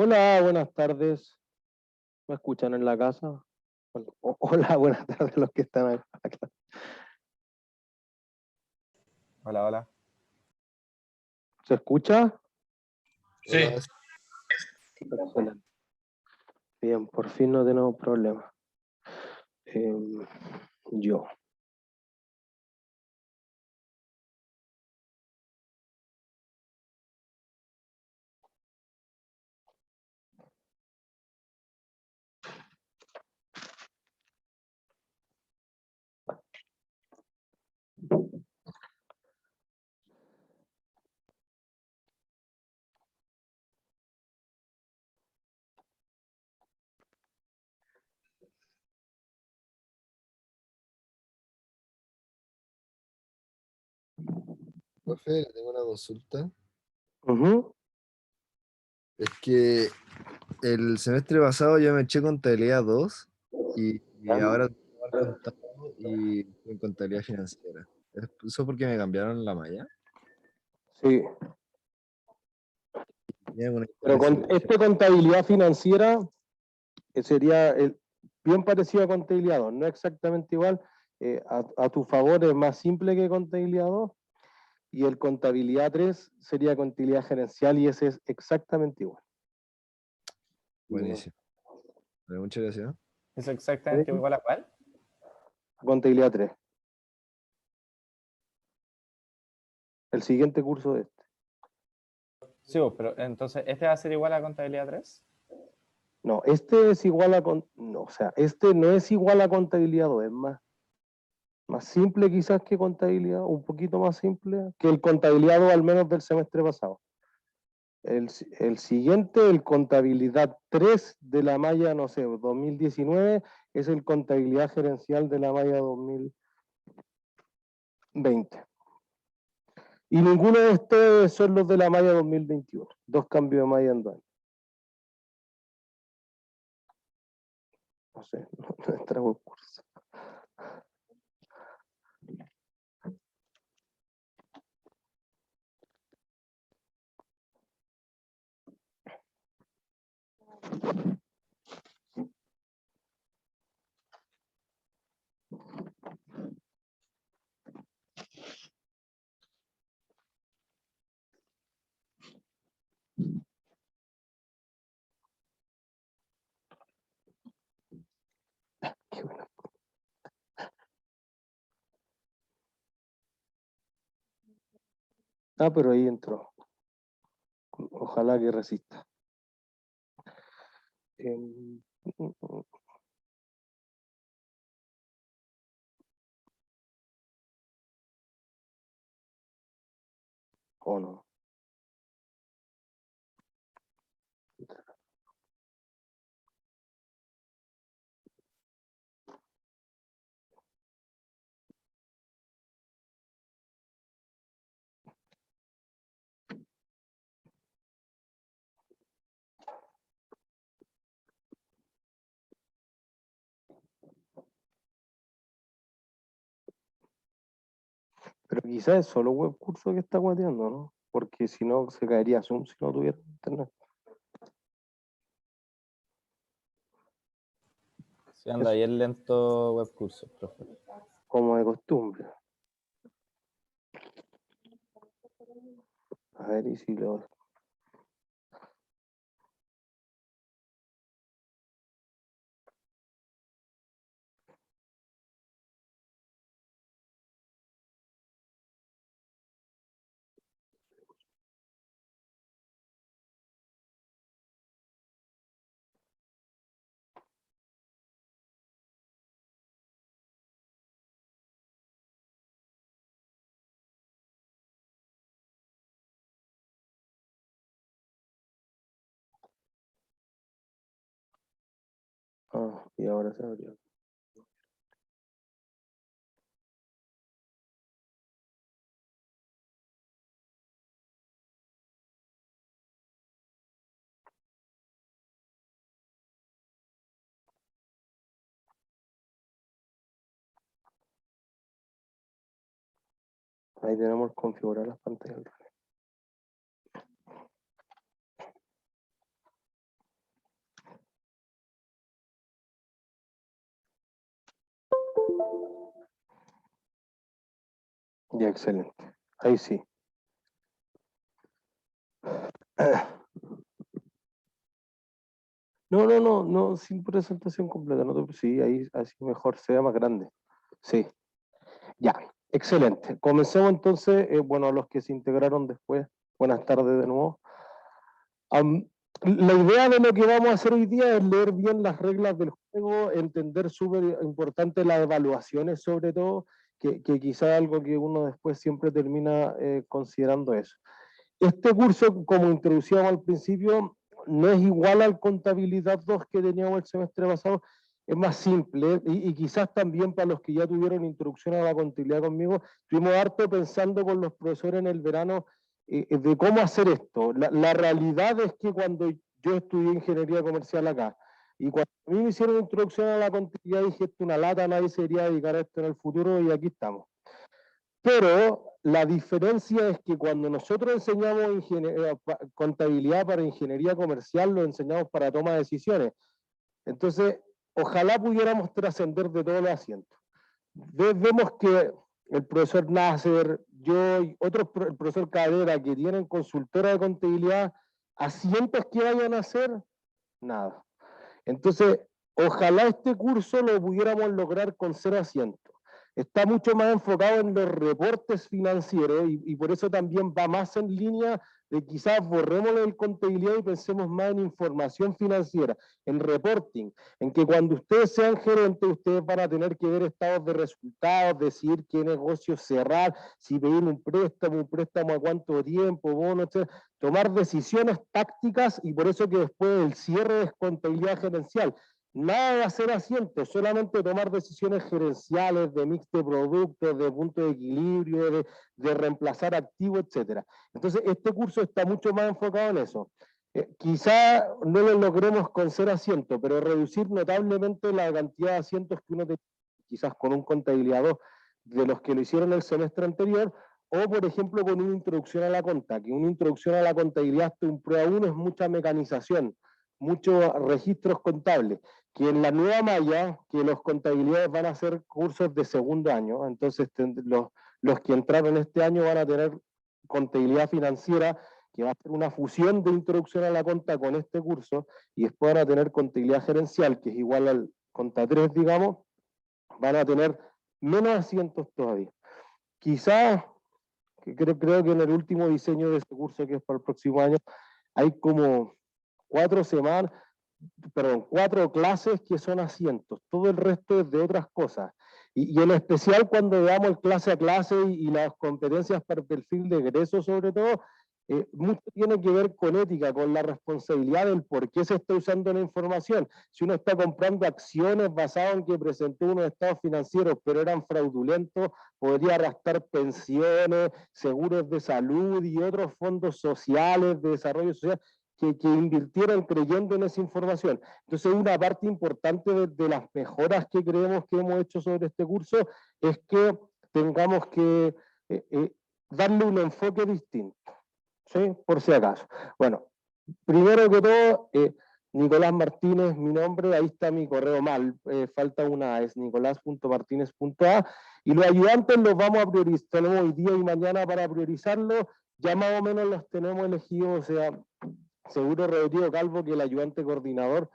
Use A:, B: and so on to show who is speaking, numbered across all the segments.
A: Hola, buenas tardes. ¿Me escuchan en la casa? Hola, buenas tardes los que están acá.
B: Hola, hola.
A: ¿Se escucha?
C: Sí.
B: Hola,
A: Excelente. Bien, por fin no tenemos problemas. Yo.
C: Profe, tengo una consulta.
A: Ujú.
C: Es que el semestre pasado yo me eché contabilidad 2 y ahora tengo que tomar contado y en contabilidad financiera. ¿Eso porque me cambiaron la malla?
A: Sí,
C: ¿Tiene alguna
A: pero con
C: diferencia?
A: contabilidad financiera sería bien parecido a contabilidad 2, no exactamente igual. A tu favor es más simple que contabilidad 2 y el contabilidad 3 sería contabilidad gerencial y ese es exactamente igual.
C: Buenísimo. Vale, muchas gracias.
B: ¿Es exactamente igual a cuál?
A: Contabilidad 3. El siguiente curso de este.
B: Sí, pero entonces, ¿este va a ser igual a contabilidad 3?
A: No, este es igual a... No, o sea, este no es igual a contabilidad 2, es más simple quizás que contabilidad, un poquito más simple que el contabilidad 2 al menos del semestre pasado. El siguiente, el contabilidad 3 de la malla, no sé, 2019, es el contabilidad gerencial de la malla 2020. Y ninguno de estos son los de la malla 2021. Dos cambios de malla en 2 años. No sé, no estrago el curso. Qué bueno. Ah, pero ahí entró. Ojalá que resista. Em, ¿O no? Pero quizás es solo web curso que está guateando, ¿no? Porque si no, se caería Zoom si no tuviera internet.
B: Sí, anda
A: Eso,
B: bien lento web curso, profe.
A: como de costumbre. A ver, y si lo... Ah, y ahora se abrió. Ahí tenemos configurar las pantallas. Ya, excelente. Ahí sí. No, sin presentación completa. Sí, ahí así mejor, sea más grande. Sí, ya, excelente. Comencemos entonces, bueno, a los que se integraron después, buenas tardes de nuevo. La idea de lo que vamos a hacer hoy día es leer bien las reglas del juego, entender súper importante las evaluaciones sobre todo, que quizá algo que uno después siempre termina considerando eso. Este curso, como introducíamos al principio, no es igual al Contabilidad 2 que teníamos el semestre pasado, es más simple y quizás también para los que ya tuvieron introducción a la contabilidad conmigo, estuvimos harto pensando con los profesores en el verano de cómo hacer esto. La realidad es que cuando yo estudié ingeniería comercial acá y cuando a mí me hicieron introducción a la contabilidad dije, esto es una lata, nadie se debería dedicar a esto en el futuro y aquí estamos. Pero la diferencia es que cuando nosotros enseñamos contabilidad para ingeniería comercial, lo enseñamos para toma de decisiones. Entonces, ojalá pudiéramos trascender de todos los asientos. Vemos que el profesor Nasser, yo y otros, el profesor Cadera, que tienen consultora de contabilidad, asientos que vayan a hacer, nada. Entonces, ojalá este curso lo pudiéramos lograr con 0 asientos. Está mucho más enfocado en los reportes financieros y por eso también va más en línea de quizás borremos el contabilidad y pensemos más en información financiera, en reporting, en que cuando ustedes sean gerentes, ustedes van a tener que ver estados de resultados, decidir qué negocio cerrar, si pedir un préstamo a cuánto tiempo, bono, etc. Tomar decisiones tácticas y por eso que después el cierre es contabilidad gerencial. Nada de hacer asientos, solamente tomar decisiones gerenciales, de mix de productos, de punto de equilibrio, de reemplazar activos, etc. Entonces, este curso está mucho más enfocado en eso. Quizá no lo logremos con 0 asientos, pero reducir notablemente la cantidad de asientos que uno tiene, quizás con un contabilidad 2, de los que lo hicieron el semestre anterior, o por ejemplo con una introducción a la conta, que una introducción a la contabilidad hasta un prueba 1 es mucha mecanización, muchos registros contables, que en la nueva malla, que los contabilidades van a hacer cursos de segundo año, entonces los que entraron este año van a tener contabilidad financiera, que va a ser una fusión de introducción a la conta con este curso, y después van a tener contabilidad gerencial, que es igual al conta 3, digamos, van a tener menos asientos todavía. Quizás, creo que en el último diseño de ese curso, que es para el próximo año, hay como 4 clases que son asientos, todo el resto es de otras cosas. Y en especial cuando veamos el clase a clase y las competencias para el perfil de egreso sobre todo, mucho tiene que ver con ética, con la responsabilidad del por qué se está usando la información. Si uno está comprando acciones basadas en que presentó unos estados financieros pero eran fraudulentos, podría arrastrar pensiones, seguros de salud y otros fondos sociales, de desarrollo social, que invirtieran creyendo en esa información. Entonces, una parte importante de las mejoras que creemos que hemos hecho sobre este curso es que tengamos que darle un enfoque distinto, ¿sí? Por si acaso. Bueno, primero que todo, Nicolás Martínez, mi nombre, ahí está mi correo mal, falta una A, es nicolás.martinez.a, y los ayudantes los vamos a priorizar, tenemos hoy día y mañana para priorizarlos, ya más o menos los tenemos elegidos, o sea, seguro Rodrigo Calvo, que el ayudante coordinador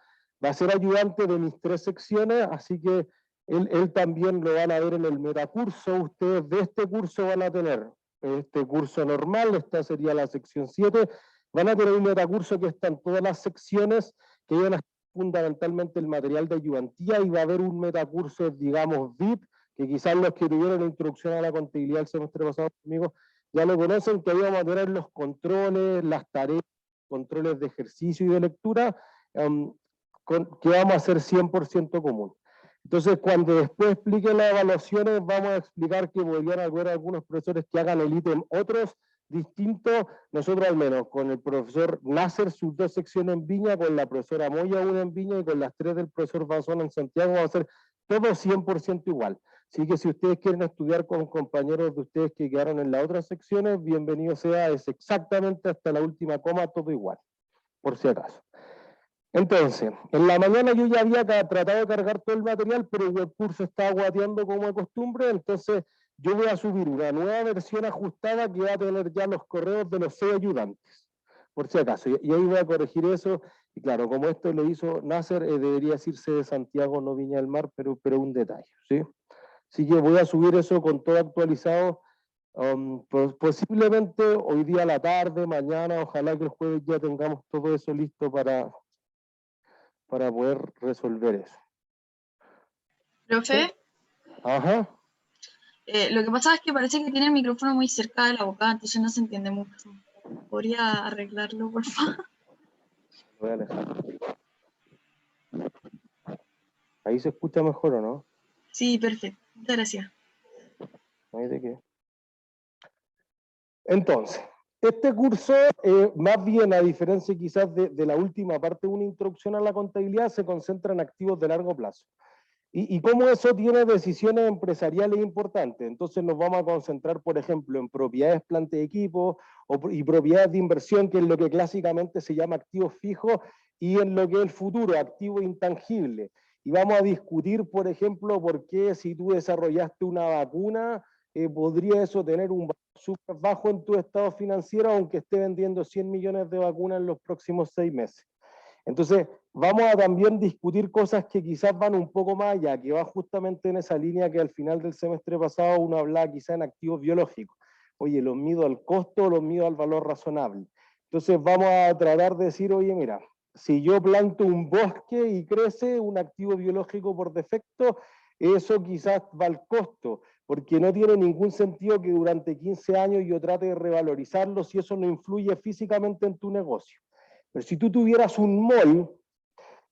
A: va a ser ayudante de mis 3 secciones, así que él también lo van a ver en el metacurso. Ustedes de este curso van a tener este curso normal, esta sería la sección 7, van a tener un metacurso que está en todas las secciones, que van a ser fundamentalmente el material de ayudantía, y va a haber un metacurso, digamos, VIP, que quizás los que tuvieron la introducción a la contabilidad el semestre pasado conmigo ya lo conocen, que ahí vamos a tener los controles, las tareas, controles de ejercicio y de lectura, que vamos a hacer 100% común. Entonces, cuando después explique las evaluaciones, vamos a explicar que podrían haber algunos profesores que hagan el ítem, otros distintos. Nosotros al menos, con el profesor Nasser, sus 2 secciones en Viña, con la profesora Moya, una en Viña, y con las 3 del profesor Bazón en Santiago, vamos a hacer todo 100% igual. Así que si ustedes quieren estudiar con compañeros de ustedes que quedaron en las otras secciones, bienvenido sea, es exactamente hasta la última coma, todo igual, por si acaso. Entonces, en la mañana yo ya había tratado de cargar todo el material, pero el curso estaba guateando como de costumbre, entonces yo voy a subir una nueva versión ajustada que va a tener ya los correos de los 6 ayudantes, por si acaso. Y ahí voy a corregir eso. Y claro, como esto lo hizo Nasser, debería decirse de Santiago, no Viña del Mar, pero un detalle, ¿sí? Así que voy a subir eso con todo actualizado. Posiblemente hoy día a la tarde, mañana, ojalá que el jueves ya tengamos todo eso listo para poder resolver eso.
D: Profe,
A: Ajá.
D: lo que pasa es que parece que tiene el micrófono muy cerca de la boca, entonces no se entiende mucho. ¿Podría arreglarlo, por favor?
A: Lo voy a alejar. Ahí se escucha mejor, ¿o no?
D: Sí, perfecto. Muchas gracias.
A: No hay de qué. Entonces, este curso, más bien a diferencia quizás de la última parte, una introducción a la contabilidad, se concentra en activos de largo plazo. Y cómo eso tiene decisiones empresariales importantes. Entonces nos vamos a concentrar, por ejemplo, en propiedades, planta y equipo, y propiedades de inversión, que es lo que clásicamente se llama activos fijos, y en lo que es el futuro, activo intangible. Y vamos a discutir, por ejemplo, por qué si tú desarrollaste una vacuna, podría eso tener un valor súper bajo en tu estado financiero, aunque esté vendiendo 100 millones de vacunas en los próximos 6 meses. Entonces, vamos a también discutir cosas que quizás van un poco más allá, que va justamente en esa línea que al final del semestre pasado uno hablaba quizás en activos biológicos. Oye, los mido al costo, los mido al valor razonable. Entonces vamos a tratar de decir, oye, mira, si yo planto un bosque y crece un activo biológico por defecto, eso quizás va al costo, porque no tiene ningún sentido que durante 15 años yo trate de revalorizarlo si eso no influye físicamente en tu negocio. Pero si tú tuvieras un mall,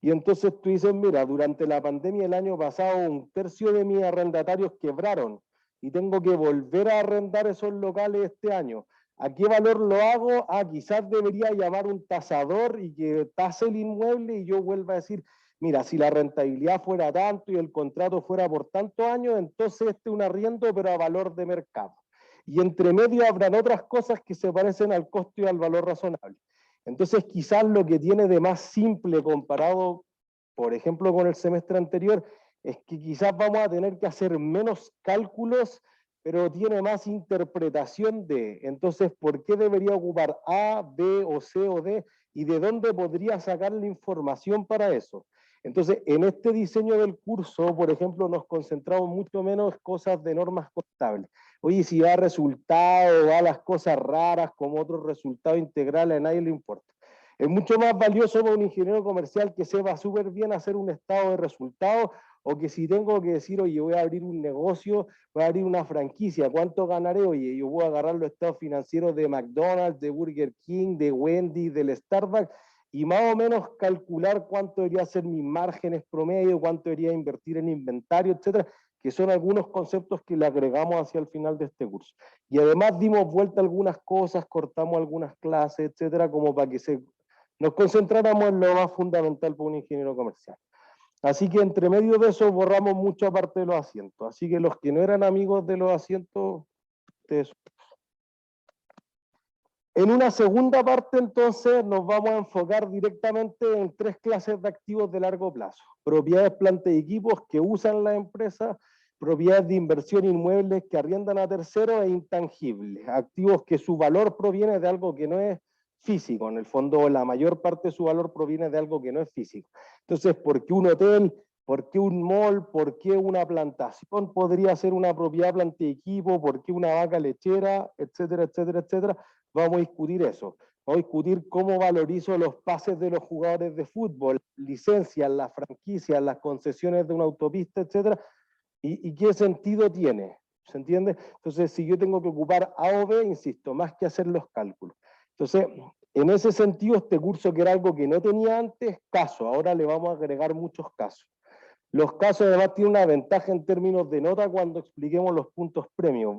A: y entonces tú dices, mira, durante la pandemia el año pasado 1/3 de mis arrendatarios quebraron y tengo que volver a arrendar esos locales este año. ¿A qué valor lo hago? Ah, quizás debería llamar un tasador y que tase el inmueble y yo vuelva a decir, mira, si la rentabilidad fuera tanto y el contrato fuera por tantos años, entonces este es un arriendo pero a valor de mercado. Y entre medio habrán otras cosas que se parecen al costo y al valor razonable. Entonces, quizás lo que tiene de más simple comparado, por ejemplo, con el semestre anterior, es que quizás vamos a tener que hacer menos cálculos, pero tiene más interpretación de, entonces, ¿por qué debería ocupar A, B o C o D? ¿Y de dónde podría sacar la información para eso? Entonces, en este diseño del curso, por ejemplo, nos concentramos mucho menos en cosas de normas contables. Oye, si va a resultado, va a las cosas raras como otros resultados integrales, a nadie le importa. Es mucho más valioso para un ingeniero comercial que sepa súper bien hacer un estado de resultados, o que si tengo que decir, oye, voy a abrir un negocio, voy a abrir una franquicia, ¿cuánto ganaré? Oye, yo voy a agarrar los estados financieros de McDonald's, de Burger King, de Wendy's, del Starbucks, y más o menos calcular cuánto debería ser mis márgenes promedio, cuánto debería invertir en inventario, etcétera, que son algunos conceptos que le agregamos hacia el final de este curso. Y además dimos vuelta a algunas cosas, cortamos algunas clases, etcétera, como para que nos concentráramos en lo más fundamental para un ingeniero comercial. Así que entre medio de eso borramos mucho aparte de los asientos. Así que los que no eran amigos de los asientos, ustedes. En una segunda parte, entonces, nos vamos a enfocar directamente en 3 clases de activos de largo plazo. Propiedades, planta y equipos que usan las empresas, propiedades de inversión inmuebles que arriendan a terceros e intangibles, activos que su valor proviene de algo que no es físico. En el fondo, la mayor parte de su valor proviene de algo que no es físico. Entonces, ¿por qué un hotel? ¿Por qué un mall? ¿Por qué una plantación podría ser una propiedad, planta y equipo? ¿Por qué una vaca lechera? Etcétera, etcétera, etcétera. Vamos a discutir eso. Vamos a discutir cómo valorizo los pases de los jugadores de fútbol, licencias, las franquicias, las concesiones de una autopista, etcétera, y qué sentido tiene. ¿Se entiende? Entonces, si yo tengo que ocupar A o B, insisto, más que hacer los cálculos. Entonces, en ese sentido, este curso, que era algo que no tenía antes, caso, ahora le vamos a agregar muchos casos. Los casos además tienen una ventaja en términos de nota cuando expliquemos los puntos premios.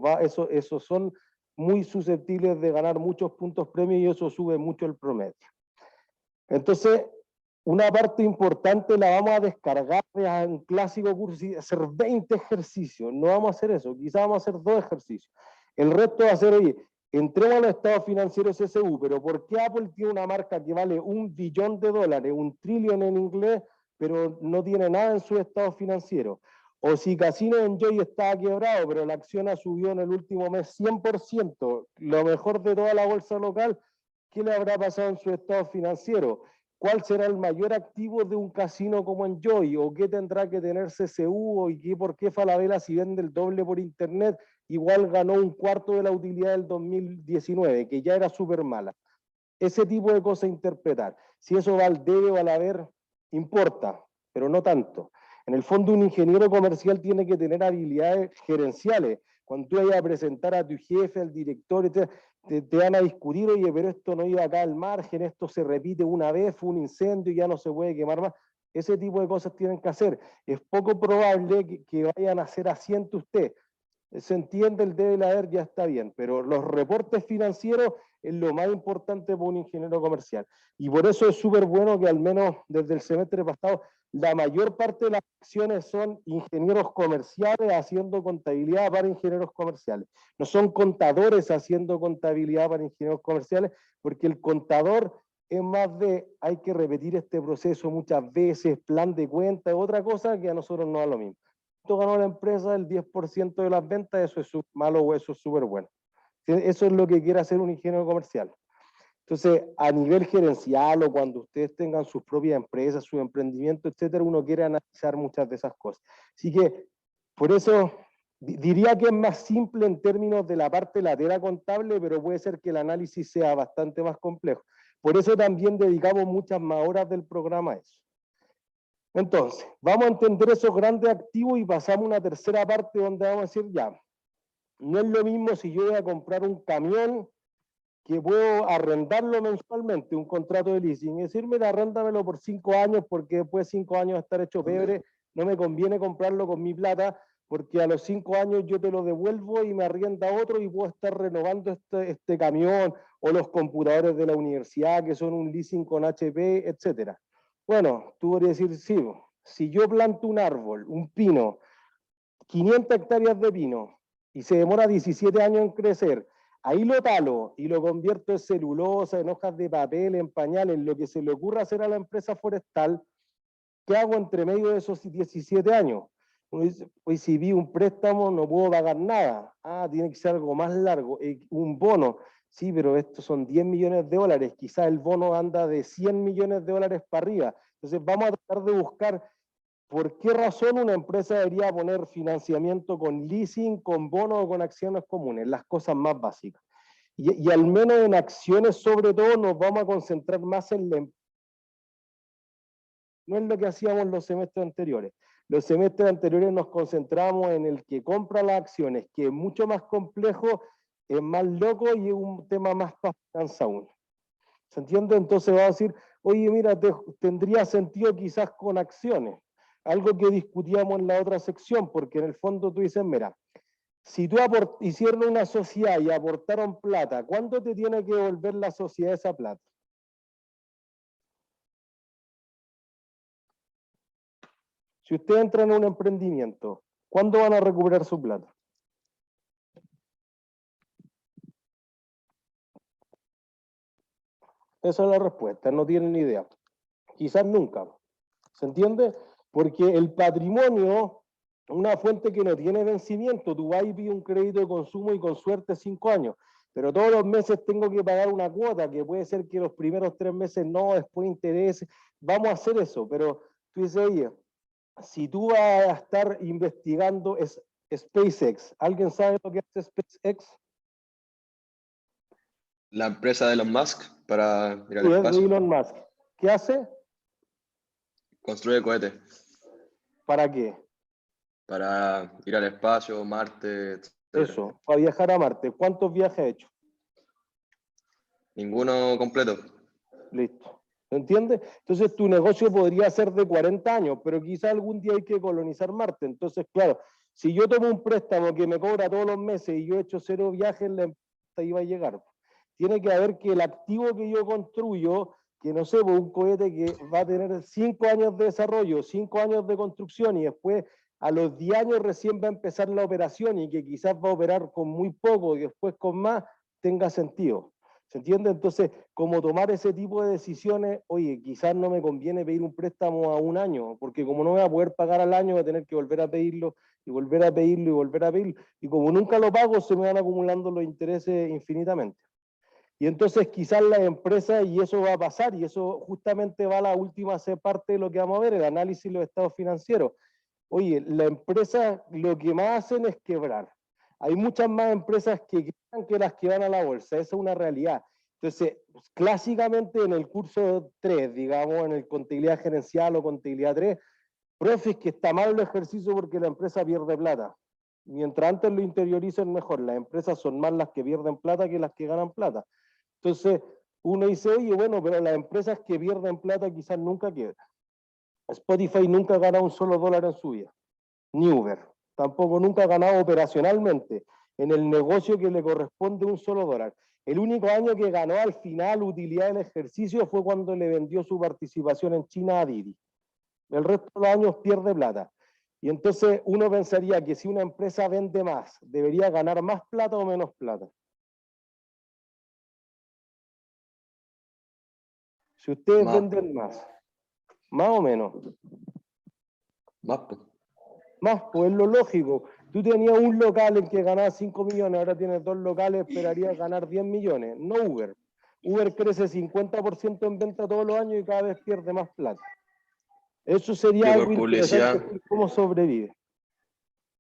A: Eso son muy susceptibles de ganar muchos puntos premios y eso sube mucho el promedio. Entonces, una parte importante la vamos a descargar de un clásico curso y hacer 20 ejercicios. No vamos a hacer eso, quizás vamos a hacer 2 ejercicios. El resto va a ser, oye, entremos a los estados financieros SSU, pero ¿por qué Apple tiene una marca que vale $1 billón, un trillón en inglés, pero no tiene nada en su estado financiero? O si Casino Enjoy estaba quebrado, pero la acción ha subido en el último mes 100%, lo mejor de toda la bolsa local, ¿qué le habrá pasado en su estado financiero? ¿Cuál será el mayor activo de un casino como Enjoy? ¿O qué tendrá que tener CSU? ¿Y por qué Falabella, si vende el doble por internet, igual ganó un cuarto de la utilidad del 2019, que ya era súper mala? Ese tipo de cosas interpretar. Si eso va al debe o al haber, importa, pero no tanto. En el fondo, un ingeniero comercial tiene que tener habilidades gerenciales. Cuando tú vayas a presentar a tu jefe, al director, te van a discutir, oye, pero esto no iba acá al margen, esto se repite una vez, fue un incendio y ya no se puede quemar más. Ese tipo de cosas tienen que hacer. Es poco probable que vayan a hacer así ante usted. Se entiende el debe y el haber, ya está bien, pero los reportes financieros es lo más importante para un ingeniero comercial. Y por eso es súper bueno que al menos desde el semestre pasado la mayor parte de las acciones son ingenieros comerciales haciendo contabilidad para ingenieros comerciales. No son contadores haciendo contabilidad para ingenieros comerciales, porque el contador es más de hay que repetir este proceso muchas veces, plan de cuenta, otra cosa que a nosotros no da lo mismo. Esto ganó la empresa el 10% de las ventas, eso es malo o eso es súper bueno. Eso es lo que quiere hacer un ingeniero comercial. Entonces, a nivel gerencial o cuando ustedes tengan sus propias empresas, su emprendimiento, etcétera, uno quiere analizar muchas de esas cosas. Así que, por eso, diría que es más simple en términos de la parte lateral contable, pero puede ser que el análisis sea bastante más complejo. Por eso también dedicamos muchas más horas del programa a eso. Entonces, vamos a entender esos grandes activos y pasamos a una tercera parte donde vamos a decir, ya, no es lo mismo si yo voy a comprar un camión que puedo arrendarlo mensualmente, un contrato de leasing, y decir, mira, arréndamelo por 5 años porque después de 5 años de estar hecho pebre, no me conviene comprarlo con mi plata porque a los 5 años yo te lo devuelvo y me arrienda otro y puedo estar renovando este camión o los computadores de la universidad que son un leasing con HP, etcétera. Bueno, tú podrías decir, sí, si yo planto un árbol, un pino, 500 hectáreas de pino, y se demora 17 años en crecer, ahí lo talo y lo convierto en celulosa, en hojas de papel, en pañales, en lo que se le ocurra hacer a la empresa forestal, ¿qué hago entre medio de esos 17 años? Uno dice, pues si vi un préstamo no puedo pagar nada. Ah, tiene que ser algo más largo. Un bono. Sí, pero estos son 10 millones de dólares. Quizás el bono anda de 100 millones de dólares para arriba. Entonces vamos a tratar de buscar por qué razón una empresa debería poner financiamiento con leasing, con bono o con acciones comunes, las cosas más básicas. Y al menos en acciones, sobre todo, nos vamos a concentrar más en la empresa. No es lo que hacíamos los semestres anteriores. Los semestres anteriores nos concentramos en el que compra las acciones, que es mucho más complejo, es más loco y es un tema más para finanzas aún. ¿Se entiende? Entonces va a decir, oye, mira, tendría sentido quizás con acciones. Algo que discutíamos en la otra sección, porque en el fondo tú dices, mira, si tú hicieron una sociedad y aportaron plata, ¿cuándo te tiene que devolver la sociedad esa plata? Si ustedes entran en un emprendimiento, ¿cuándo van a recuperar su plata? Esa es la respuesta, no tienen ni idea. Quizás nunca. ¿Se entiende? Porque el patrimonio, una fuente que no tiene vencimiento, tú vas y pides un crédito de consumo y con suerte 5 años, pero todos los meses tengo que pagar una cuota, que puede ser que los primeros 3 meses no, después interés, vamos a hacer eso, pero tú dices, oye, si tú vas a estar investigando SpaceX, ¿alguien sabe lo que hace SpaceX?
E: La empresa de Elon Musk para ir al
A: Sí, es de
E: espacio.
A: Elon Musk. ¿Qué hace?
E: Construye cohetes
A: ¿Para qué?
E: para ir al espacio, Marte, etc.
A: Eso, para viajar a Marte. ¿Cuántos viajes ha hecho?
E: Ninguno completo.
A: Listo. ¿Se entiende? Entonces tu negocio podría ser de 40 años, pero quizá algún día hay que colonizar Marte. Entonces, claro, si yo tomo un préstamo que me cobra todos los meses y yo he hecho 0 viajes, la empresa iba a llegar. Tiene que haber que el activo que yo construyo, que no sé, un cohete que va a tener 5 años de desarrollo, 5 años de construcción y después a los 10 años recién va a empezar la operación y que quizás va a operar con muy poco y después con más, tenga sentido. ¿Se entiende? Entonces, como tomar ese tipo de decisiones, oye, quizás no me conviene pedir un préstamo a un año, porque como no voy a poder pagar al año, voy a tener que volver a pedirlo, y volver a pedirlo, y volver a pedirlo. Y como nunca lo pago, se me van acumulando los intereses infinitamente. Y entonces quizás las empresas, y eso va a pasar, y eso justamente va a la última parte de lo que vamos a ver, el análisis de los estados financieros. Oye, las empresas lo que más hacen es quebrar. Hay muchas más empresas que quebran que las que van a la bolsa, esa es una realidad. Entonces, clásicamente en el curso 3, digamos, en el contabilidad gerencial o contabilidad 3, profes, que está mal el ejercicio porque la empresa pierde plata. Mientras antes lo interioricen mejor, las empresas son más las que pierden plata que las que ganan plata. Entonces, uno dice, oye, bueno, pero las empresas que pierden plata quizás nunca quiebran. Spotify nunca ha ganado un solo dólar en su vida, ni Uber. Tampoco nunca ha ganado operacionalmente en el negocio que le corresponde un solo dólar. El único año que ganó al final utilidad del ejercicio fue cuando le vendió su participación en China a Didi. El resto de los años pierde plata. Y entonces uno pensaría que si una empresa vende más, ¿debería ganar más plata o menos plata? Si ustedes
E: Más.
A: venden más o menos,
E: Más, pues.
A: más, pues es lo lógico. Tú tenías un local en que ganabas 5 millones, ahora tienes 2 locales, esperarías ganar 10 millones. No Uber. Uber crece 50% en venta todos los años y cada vez pierde más plata. Eso sería
E: Y por
A: algo
E: publicidad.
A: interesante, cómo sobrevive.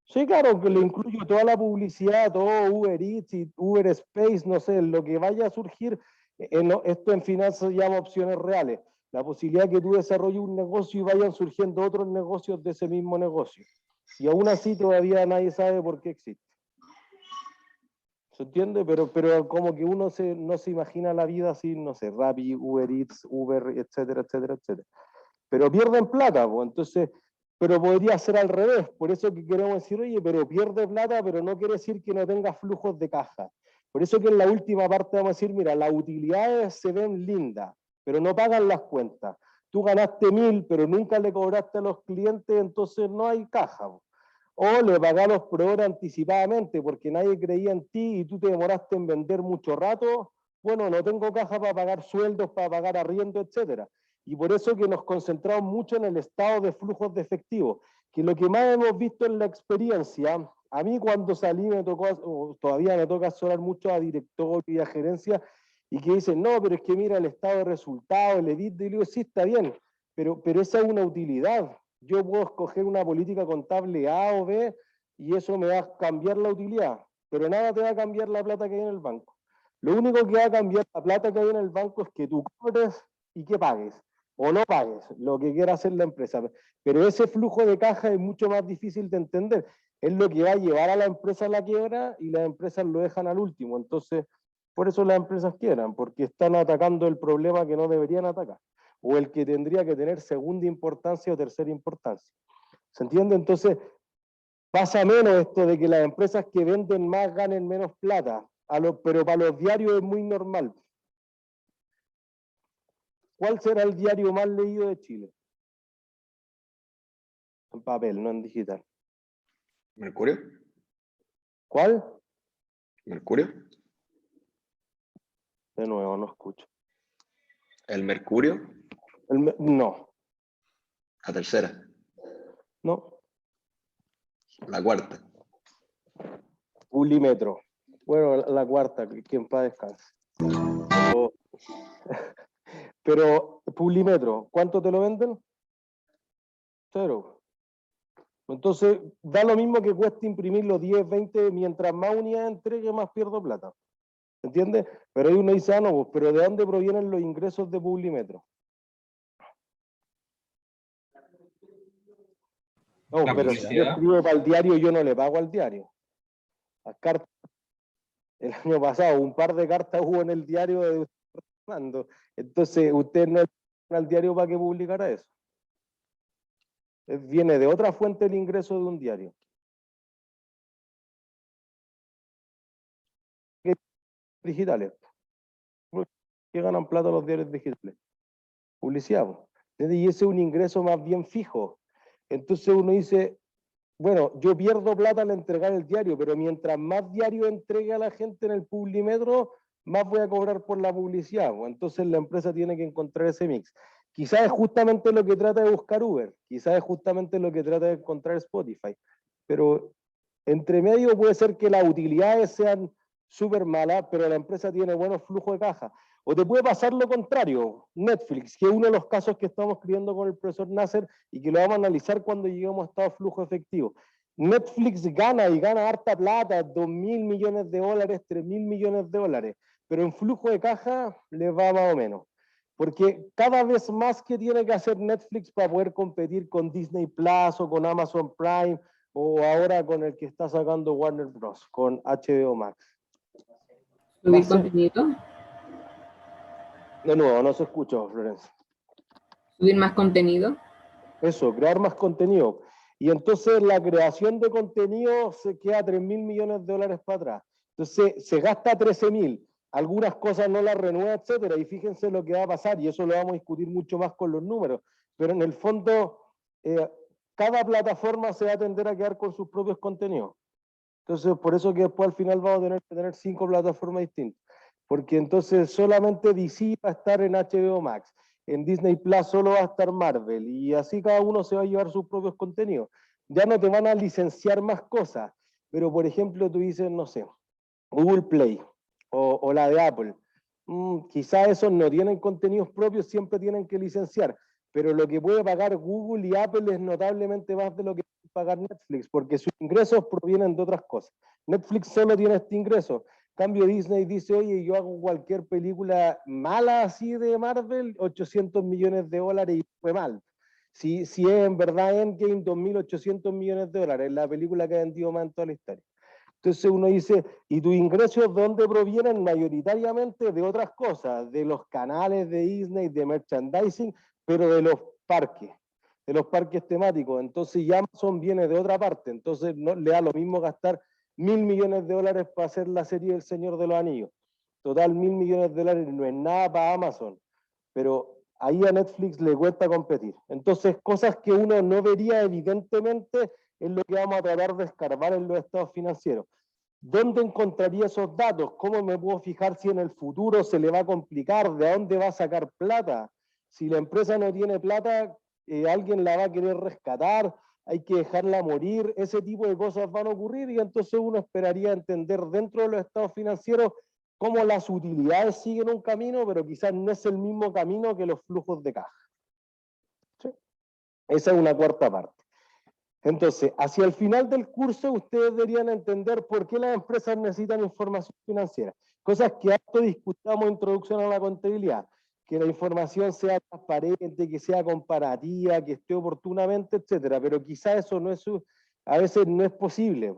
A: Sí, claro, que le incluyo toda la publicidad, todo Uber Eats y Uber Space, no sé, lo que vaya a surgir. Esto en finanzas se llama opciones reales. La posibilidad que tú desarrolles un negocio y vayan surgiendo otros negocios de ese mismo negocio. Y aún así todavía nadie sabe por qué existe. ¿Se entiende? Pero como que uno no se imagina la vida así, no sé, Rappi, Uber Eats, Uber, etcétera, etcétera, etcétera. Pero pierden plata, pues, entonces, pero podría ser al revés. Por eso que queremos decir, oye, pero pierde plata, pero no quiere decir que no tenga flujos de caja. Por eso que en la última parte vamos a decir, mira, las utilidades se ven lindas, pero no pagan las cuentas. Tú ganaste 1.000, pero nunca le cobraste a los clientes, entonces no hay caja. O le pagás los proveedores anticipadamente porque nadie creía en ti y tú te demoraste en vender mucho rato. Bueno, no tengo caja para pagar sueldos, para pagar arriendo, etcétera. Y por eso que nos concentramos mucho en el estado de flujos de efectivo, que lo que más hemos visto en la experiencia, a mí cuando salí me tocó, todavía me toca asesorar mucho a director y a gerencia, y que dicen, no, pero es que mira el estado de resultados, el EBITDA, y digo, sí, está bien, pero esa es una utilidad. Yo puedo escoger una política contable A o B, y eso me va a cambiar la utilidad, pero nada te va a cambiar la plata que hay en el banco. Lo único que va a cambiar la plata que hay en el banco es que tú cobres y que pagues o no pagues, lo que quiera hacer la empresa. Pero ese flujo de caja es mucho más difícil de entender. Es lo que va a llevar a la empresa a la quiebra y las empresas lo dejan al último. Entonces, por eso las empresas quiebran, porque están atacando el problema que no deberían atacar, o el que tendría que tener segunda importancia o tercera importancia. ¿Se entiende? Entonces, pasa menos esto de que las empresas que venden más ganen menos plata, pero para los diarios es muy normal. ¿Cuál será el diario más leído de Chile? En papel, no en digital.
E: ¿Mercurio?
A: ¿Cuál?
E: ¿Mercurio?
A: De nuevo, no escucho.
E: ¿El Mercurio?
A: No,
E: La tercera.
A: no.
E: La cuarta.
A: Publimetro. Bueno, la cuarta, que en paz descanse. Pero Publimetro, ¿cuánto te lo venden? 0. Entonces, da lo mismo que cueste imprimirlo 10, 20, mientras más unidades entregue, más pierdo plata. ¿Entiendes? Pero ahí uno dice, ah, no, pues, pero ¿de dónde provienen los ingresos de Publimetro? No,
B: La
A: pero si yo
B: publicidad.
A: escribo para el diario, yo no le pago al diario. Las cartas, el año pasado, un par de cartas hubo en el diario de Fernando. Entonces, usted no le paga al diario para que publicara eso. Viene de otra fuente el ingreso de un diario. Digitales. ¿Qué ganan plata los diarios digitales? Publicidad. Y ese es un ingreso más bien fijo. Entonces uno dice, bueno, yo pierdo plata al entregar el diario, pero mientras más diario entregue a la gente en el Publimetro, más voy a cobrar por la publicidad. Pues. Entonces la empresa tiene que encontrar ese mix. Quizás es justamente lo que trata de buscar Uber, quizás es justamente lo que trata de encontrar Spotify, pero entre medio puede ser que las utilidades sean súper malas, pero la empresa tiene buenos flujos de caja. O te puede pasar lo contrario, Netflix, que es uno de los casos que estamos escribiendo con el profesor Nasser y que lo vamos a analizar cuando lleguemos a estado de flujo efectivo. Netflix gana y gana harta plata, 2.000 millones de dólares, 3.000 millones de dólares, pero en flujo de caja les va más o menos. Porque cada vez más que tiene que hacer Netflix para poder competir con Disney Plus o con Amazon Prime o ahora con el que está sacando Warner Bros., con HBO Max.
F: ¿Subir contenido?
A: De nuevo, no se escucha, Florencia.
F: ¿Subir más contenido?
A: Eso, crear más contenido. Y entonces la creación de contenido se queda 3.000 millones de dólares para atrás. Entonces se gasta 13.000. Algunas cosas no las renueva, etcétera. Y fíjense lo que va a pasar, y eso lo vamos a discutir mucho más con los números. Pero en el fondo, cada plataforma se va a tender a quedar con sus propios contenidos. Entonces, por eso que después al final vamos a tener que tener 5 plataformas distintas. Porque entonces solamente DC va a estar en HBO Max, en Disney Plus solo va a estar Marvel, y así cada uno se va a llevar sus propios contenidos. Ya no te van a licenciar más cosas, pero por ejemplo tú dices, no sé, Google Play o la de Apple. Quizás esos no tienen contenidos propios, siempre tienen que licenciar, pero lo que puede pagar Google y Apple es notablemente más de lo que puede pagar Netflix, porque sus ingresos provienen de otras cosas. Netflix solo tiene este ingreso. Cambio Disney dice, oye, yo hago cualquier película mala así de Marvel, 800 millones de dólares y fue mal. Si es en verdad Endgame, 2.800 millones de dólares, la película que ha vendido más en toda la historia. Entonces uno dice, ¿y tus ingresos dónde provienen? Mayoritariamente de otras cosas, de los canales de Disney, de merchandising, pero de los parques temáticos. Entonces ya Amazon viene de otra parte, entonces no, le da lo mismo gastar 1.000 millones de dólares para hacer la serie del Señor de los Anillos. Total, 1.000 millones de dólares no es nada para Amazon, pero ahí a Netflix le cuesta competir. Entonces, cosas que uno no vería evidentemente es lo que vamos a tratar de escarbar en los estados financieros. ¿Dónde encontraría esos datos? ¿Cómo me puedo fijar si en el futuro se le va a complicar? ¿De dónde va a sacar plata? Si la empresa no tiene plata, alguien la va a querer rescatar, hay que dejarla morir, ese tipo de cosas van a ocurrir y entonces uno esperaría entender dentro de los estados financieros cómo las utilidades siguen un camino, pero quizás no es el mismo camino que los flujos de caja. ¿Sí? Esa es una cuarta parte. Entonces, hacia el final del curso, ustedes deberían entender por qué las empresas necesitan información financiera. Cosas que harto discutamos en introducción a la contabilidad. Que la información sea transparente, que sea comparativa, que esté oportunamente, etcétera. Pero quizás eso no es, a veces no es posible.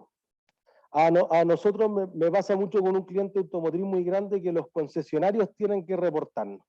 A: A nosotros me pasa mucho con un cliente automotriz muy grande que los concesionarios tienen que reportarnos.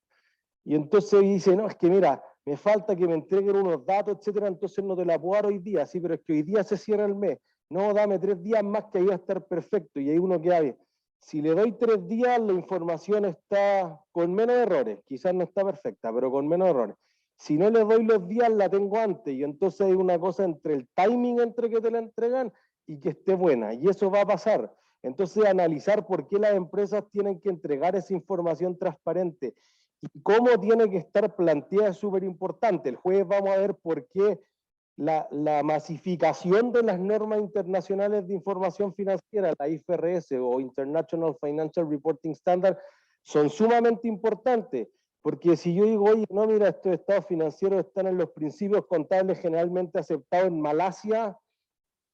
A: Y entonces dice, no, es que mira, me falta que me entreguen unos datos, etcétera, entonces no te la puedo dar hoy día, sí, pero es que hoy día se cierra el mes. No, dame 3 días más que ahí va a estar perfecto. Y ahí uno queda bien. Si le doy 3 días, la información está con menos errores. Quizás no está perfecta, pero con menos errores. Si no le doy los días, la tengo antes. Y entonces hay una cosa entre el timing entre que te la entregan y que esté buena. Y eso va a pasar. Entonces, analizar por qué las empresas tienen que entregar esa información transparente y cómo tiene que estar planteada es súper importante. El jueves vamos a ver por qué la masificación de las normas internacionales de información financiera, la IFRS o International Financial Reporting Standard, son sumamente importantes. Porque si yo digo, oye, no, mira, estos estados financieros están en los principios contables generalmente aceptados en Malasia,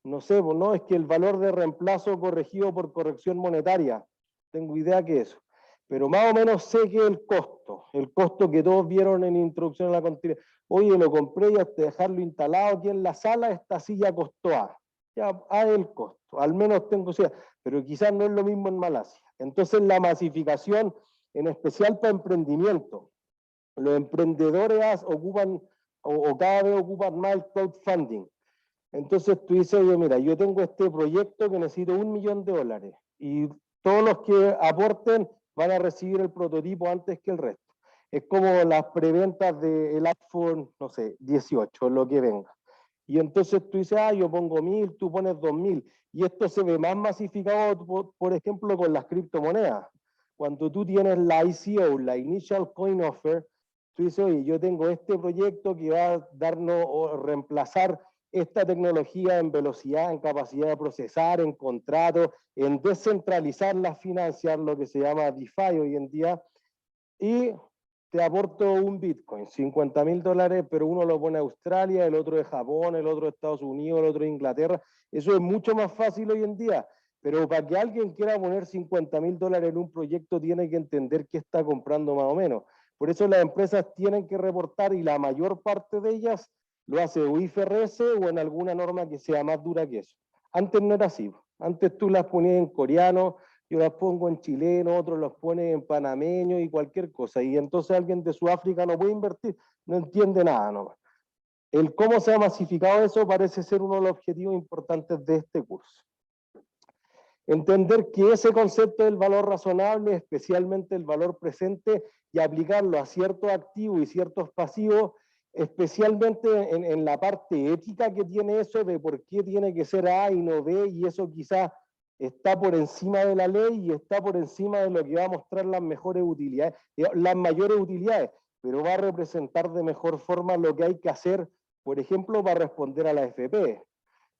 A: no sé, pues no, es que el valor de reemplazo corregido por corrección monetaria, tengo idea que eso. Pero más o menos sé que el costo que todos vieron en introducción a la contabilidad. Oye, lo compré y hasta dejarlo instalado aquí en la sala, esta silla costó A. Ya, A es el costo, al menos tengo idea, pero quizás no es lo mismo en Malasia. Entonces la masificación, en especial para emprendimiento, los emprendedores ocupan, o cada vez ocupan más el crowdfunding. Entonces tú dices, oye, mira, yo tengo este proyecto que necesito $1 millón y todos los que aporten van a recibir el prototipo antes que el resto. Es como las preventas del iPhone, no sé, 18, lo que venga. Y entonces tú dices, yo pongo 1000, tú pones 2000. Y esto se ve más masificado, por ejemplo, con las criptomonedas. Cuando tú tienes la ICO, la Initial Coin Offer, tú dices, oye, yo tengo este proyecto que va a darnos o reemplazar esta tecnología en velocidad, en capacidad de procesar, en contratos, en descentralizar las finanzas, lo que se llama DeFi hoy en día, y te aporto un Bitcoin, $50.000, pero uno lo pone a Australia, el otro de Japón, el otro de Estados Unidos, el otro de Inglaterra. Eso es mucho más fácil hoy en día, pero para que alguien quiera poner $50.000 en un proyecto tiene que entender qué está comprando más o menos. Por eso las empresas tienen que reportar y la mayor parte de ellas lo hace o IFRS o en alguna norma que sea más dura que eso. Antes no era así. Antes tú las ponías en coreano, yo las pongo en chileno, otros los ponen en panameño y cualquier cosa. Y entonces alguien de Sudáfrica no puede invertir, no entiende nada, ¿no? El cómo se ha masificado eso parece ser uno de los objetivos importantes de este curso. Entender que ese concepto del valor razonable, especialmente el valor presente, y aplicarlo a ciertos activos y ciertos pasivos, especialmente en la parte ética que tiene eso, de por qué tiene que ser A y no B, y eso quizás está por encima de la ley y está por encima de lo que va a mostrar las mejores utilidades, las mayores utilidades, pero va a representar de mejor forma lo que hay que hacer, por ejemplo, para responder a la FP.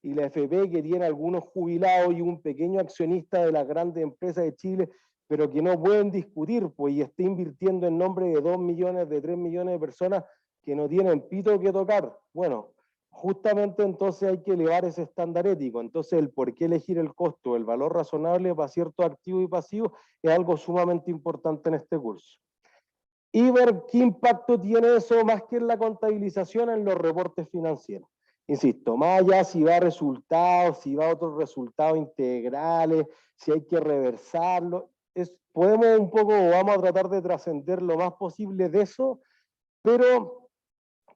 A: Y la FP que tiene algunos jubilados y un pequeño accionista de las grandes empresas de Chile, pero que no pueden discutir, pues, y está invirtiendo en nombre de 2 millones, de 3 millones de personas que no tienen pito que tocar. Bueno, justamente entonces hay que elevar ese estándar ético. Entonces el por qué elegir el costo, el valor razonable para ciertos activos y pasivos es algo sumamente importante en este curso. Y ver qué impacto tiene eso más que en la contabilización en los reportes financieros. Insisto, más allá si va a resultados, si va a otros resultados integrales, si hay que reversarlo, podemos un poco, vamos a tratar de trascender lo más posible de eso, pero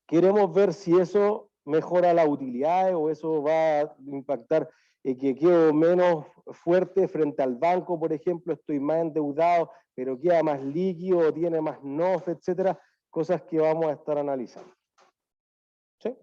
A: queremos ver si eso mejora las utilidades o eso va a impactar que quedo menos fuerte frente al banco, por ejemplo, estoy más endeudado, pero queda más líquido, tiene más NOF, etcétera, cosas que vamos a estar analizando. ¿Sí?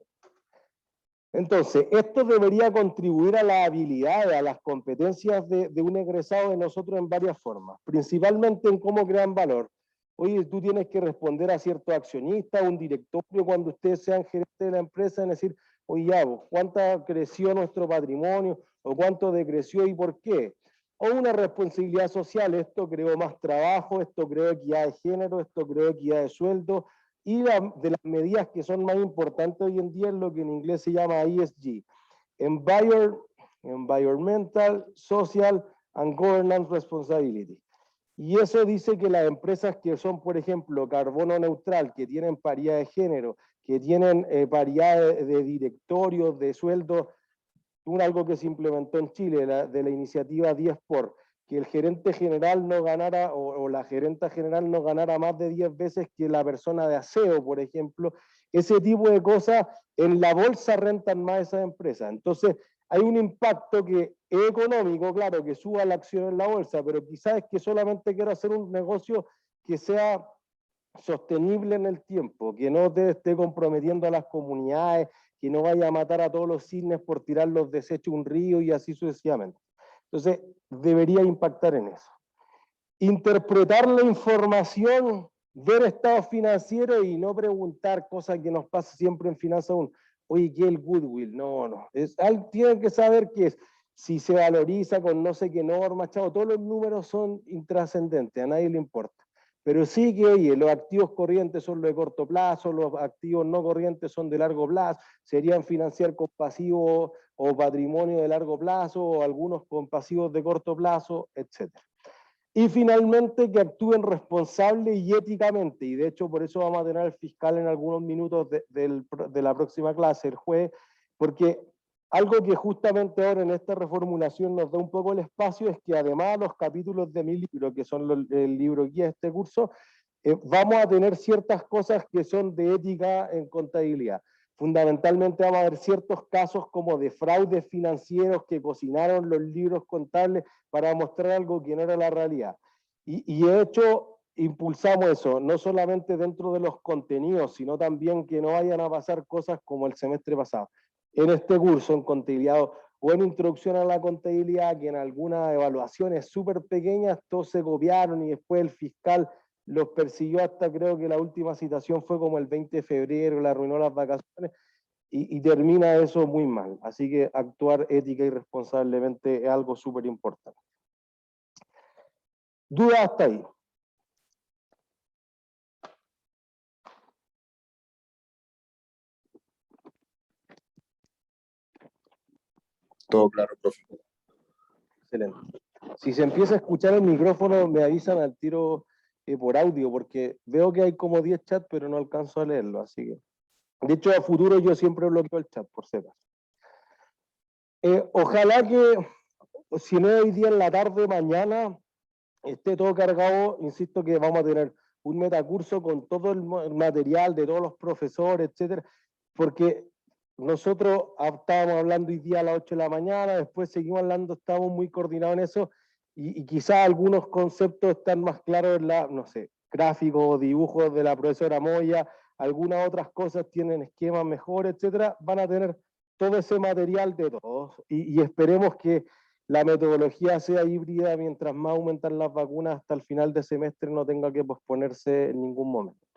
A: Entonces, esto debería contribuir a las habilidades, a las competencias de un egresado de nosotros en varias formas, principalmente en cómo crean valor. Oye, tú tienes que responder a ciertos accionistas, un directorio, cuando ustedes sean gerentes de la empresa, en decir, oye, ya, ¿cuánto creció nuestro patrimonio? ¿O cuánto decreció y por qué? O una responsabilidad social, esto creó más trabajo, esto creó equidad de género, esto creó equidad de sueldo, y de las medidas que son más importantes hoy en día es lo que en inglés se llama ESG, Environmental, Social and Governance Responsibility. Y eso dice que las empresas que son, por ejemplo, carbono neutral, que tienen paridad de género, que tienen paridad de directorios, de sueldos, algo que se implementó en Chile, de la iniciativa 10 por, que el gerente general no ganara, o la gerenta general no ganara más de 10 veces que la persona de aseo, por ejemplo, ese tipo de cosas en la bolsa rentan más esas empresas. Entonces, hay un impacto que es económico, claro, que suba la acción en la bolsa, pero quizás es que solamente quiero hacer un negocio que sea sostenible en el tiempo, que no te esté comprometiendo a las comunidades, que no vaya a matar a todos los cisnes por tirar los desechos a un río y así sucesivamente. Entonces, debería impactar en eso. Interpretar la información, ver estados financieros y no preguntar cosas que nos pasa siempre en finanzas. Oye, ¿qué es el goodwill? No. Tienen que saber qué es. Si se valoriza con no sé qué norma, chavo, todos los números son intrascendentes, a nadie le importa. Pero sí que, oye, los activos corrientes son los de corto plazo, los activos no corrientes son de largo plazo, serían financiar con pasivos o patrimonio de largo plazo, o algunos con pasivos de corto plazo, etc. Y finalmente que actúen responsable y éticamente, y de hecho por eso vamos a tener al fiscal en algunos minutos de la próxima clase, el jueves, porque algo que justamente ahora en esta reformulación nos da un poco el espacio es que además de los capítulos de mi libro, que son el libro guía de este curso, vamos a tener ciertas cosas que son de ética en contabilidad. Fundamentalmente vamos a ver ciertos casos como de fraudes financieros que cocinaron los libros contables para mostrar algo que no era la realidad. Y de hecho impulsamos eso, no solamente dentro de los contenidos, sino también que no vayan a pasar cosas como el semestre pasado. en este curso, en contabilidad o en introducción a la contabilidad, que en algunas evaluaciones súper pequeñas todos se copiaron y después el fiscal los persiguió hasta, creo que la última citación fue como el 20 de febrero, le arruinó las vacaciones, y termina eso muy mal. Así que actuar ética y responsablemente es algo súper importante. ¿Dudas hasta ahí?
C: Todo claro, profe.
A: Excelente. Si se empieza a escuchar el micrófono, me avisan al tiro por audio, porque veo que hay como 10 chats, pero no alcanzo a leerlo, así que... De hecho, a futuro yo siempre bloqueo el chat, por si acaso. Ojalá que, si no hoy día en la tarde, mañana, esté todo cargado. Insisto que vamos a tener un metacurso con todo el material de todos los profesores, etcétera, porque nosotros estábamos hablando hoy día a las 8 de la mañana, después seguimos hablando, estamos muy coordinados en eso, y quizás algunos conceptos están más claros en la, no sé, gráficos, dibujos de la profesora Moya, algunas otras cosas tienen esquemas mejores, etcétera, van a tener todo ese material de todos, y esperemos que la metodología sea híbrida, mientras más aumentan las vacunas hasta el final de semestre no tenga que posponerse en ningún momento.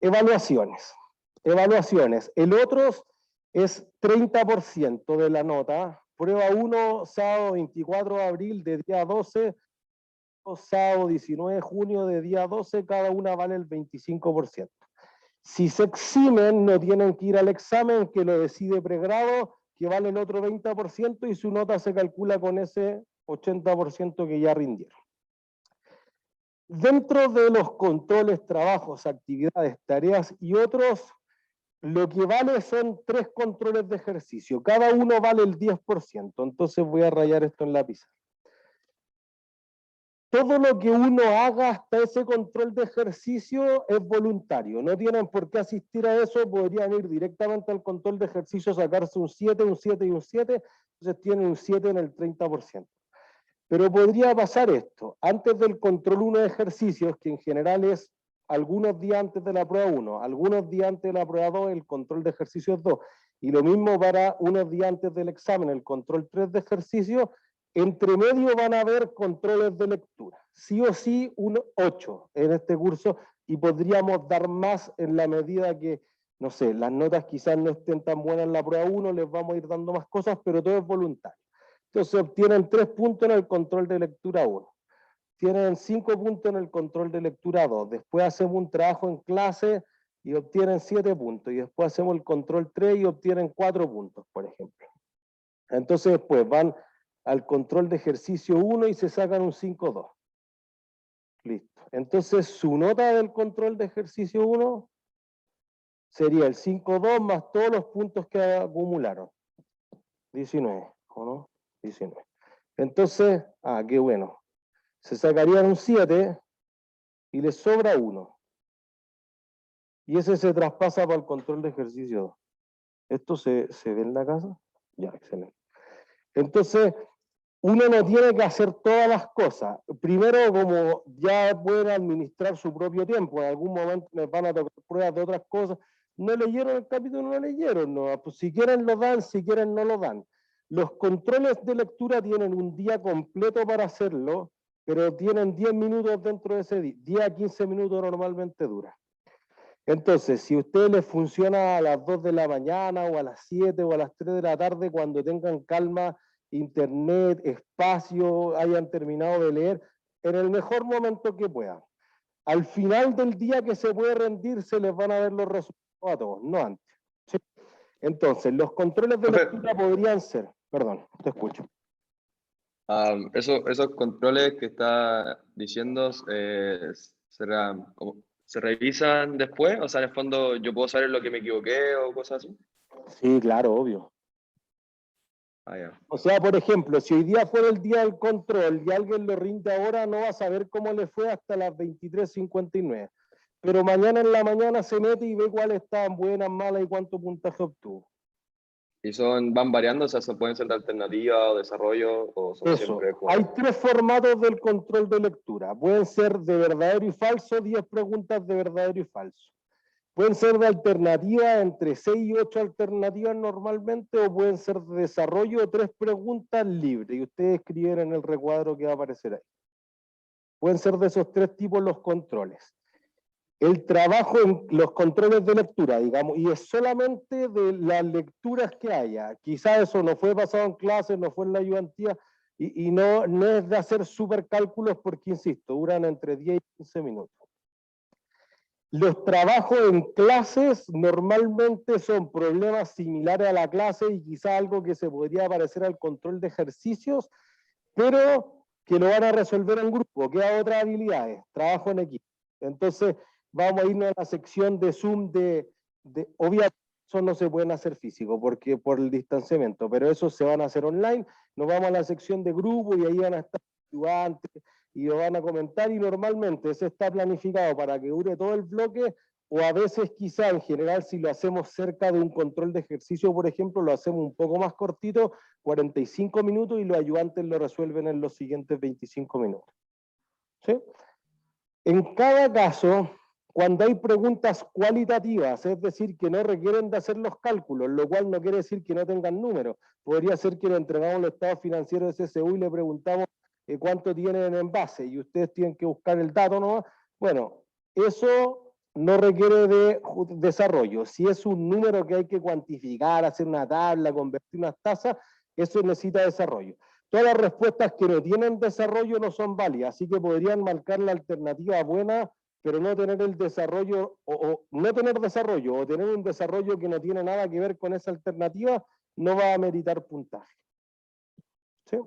A: Evaluaciones. Evaluaciones. El otro es 30% de la nota. Prueba 1, sábado 24 de abril de día 12, sábado 19 de junio de día 12, cada una vale el 25%. Si se eximen, no tienen que ir al examen, que lo decide pregrado, que vale el otro 20%, y su nota se calcula con ese 80% que ya rindieron. Dentro de los controles, trabajos, actividades, tareas y otros, lo que vale son 3 controles de ejercicio. Cada uno vale el 10%. Entonces voy a rayar esto en la pizarra. Todo lo que uno haga hasta ese control de ejercicio es voluntario. No tienen por qué asistir a eso, podrían ir directamente al control de ejercicio, sacarse un 7, un 7 y un 7, entonces tienen un 7 en el 30%. Pero podría pasar esto, antes del control 1 de ejercicios, que en general es algunos días antes de la prueba 1, algunos días antes de la prueba 2, el control de ejercicios 2, y lo mismo para unos días antes del examen, el control 3 de ejercicios. Entre medio van a haber controles de lectura, sí o sí un 8 en este curso, y podríamos dar más en la medida que, no sé, las notas quizás no estén tan buenas en la prueba 1, les vamos a ir dando más cosas, pero todo es voluntario. Entonces obtienen 3 puntos en el control de lectura 1, tienen 5 puntos en el control de lectura 2, después hacemos un trabajo en clase y obtienen 7 puntos, y después hacemos el control 3 y obtienen 4 puntos, por ejemplo. Entonces después van al control de ejercicio 1 y se sacan un 5-2. Listo. Entonces su nota del control de ejercicio 1 sería el 5-2 más todos los puntos que acumularon. 19, ¿o no? 19. Entonces, qué bueno. Se sacarían un 7 y les sobra 1. Y ese se traspasa para el control de ejercicio 2. ¿Esto se ve en la casa? Ya, excelente. Entonces, uno no tiene que hacer todas las cosas. Primero, como ya pueden administrar su propio tiempo, en algún momento les van a tocar pruebas de otras cosas. No leyeron el capítulo, no leyeron, no. Pues si quieren lo dan, si quieren no lo dan. Los controles de lectura tienen un día completo para hacerlo, pero tienen 10 minutos dentro de ese día. 10 a 15 minutos normalmente dura. Entonces, si a ustedes les funciona a las 2 de la mañana o a las 7 o a las 3 de la tarde, cuando tengan calma, internet, espacio, hayan terminado de leer, en el mejor momento que puedan. Al final del día que se puede rendir, se les van a ver los resultados a todos, no antes. ¿Sí? Entonces, los controles de lectura podrían ser, perdón, te escucho.
E: Esos controles que está diciendo se revisan después, o sea, en el fondo yo puedo saber lo que me equivoqué o cosas así.
A: Sí, claro, obvio.
E: Ya.
A: O sea, por ejemplo, si hoy día fuera el día del control y alguien lo rinde ahora, no va a saber cómo le fue hasta las 23:59. Pero mañana en la mañana se mete y ve cuáles estaban buenas, malas y cuánto puntaje obtuvo.
E: ¿Y van variando? O sea, ¿se pueden ser de alternativa o desarrollo? ¿O son
A: Eso.
E: siempre como...
A: Hay 3 formatos del control de lectura. Pueden ser de verdadero y falso, 10 preguntas de verdadero y falso. Pueden ser de alternativa entre 6 y 8 alternativas normalmente, o pueden ser de desarrollo o 3 preguntas libres, y ustedes escriben en el recuadro que va a aparecer ahí. Pueden ser de esos 3 tipos los controles. El trabajo en los controles de lectura, digamos, y es solamente de las lecturas que haya. Quizás eso no fue pasado en clase, no fue en la ayudantía, y no es de hacer supercálculos porque, insisto, duran entre 10 y 15 minutos. Los trabajos en clases normalmente son problemas similares a la clase y quizá algo que se podría parecer al control de ejercicios, pero que lo van a resolver en grupo, que hay otras habilidades, trabajo en equipo. Entonces vamos a irnos a la sección de Zoom obviamente eso no se pueden hacer físico porque por el distanciamiento, pero eso se van a hacer online. Nos vamos a la sección de grupo y ahí van a estar estudiantes y lo van a comentar, y normalmente eso está planificado para que dure todo el bloque, o a veces quizá en general si lo hacemos cerca de un control de ejercicio, por ejemplo, lo hacemos un poco más cortito, 45 minutos, y los ayudantes lo resuelven en los siguientes 25 minutos. ¿Sí? En cada caso, cuando hay preguntas cualitativas, es decir, que no requieren de hacer los cálculos, lo cual no quiere decir que no tengan números, podría ser que le entregamos los estados financieros de CSU y le preguntamos cuánto tienen en base, y ustedes tienen que buscar el dato, ¿no? Bueno, eso no requiere de desarrollo. Si es un número que hay que cuantificar, hacer una tabla, convertir unas tasas, eso necesita desarrollo. Todas las respuestas que no tienen desarrollo no son válidas, así que podrían marcar la alternativa buena, pero no tener el desarrollo, o no tener desarrollo, o tener un desarrollo que no tiene nada que ver con esa alternativa, no va a meritar puntaje. ¿Sí?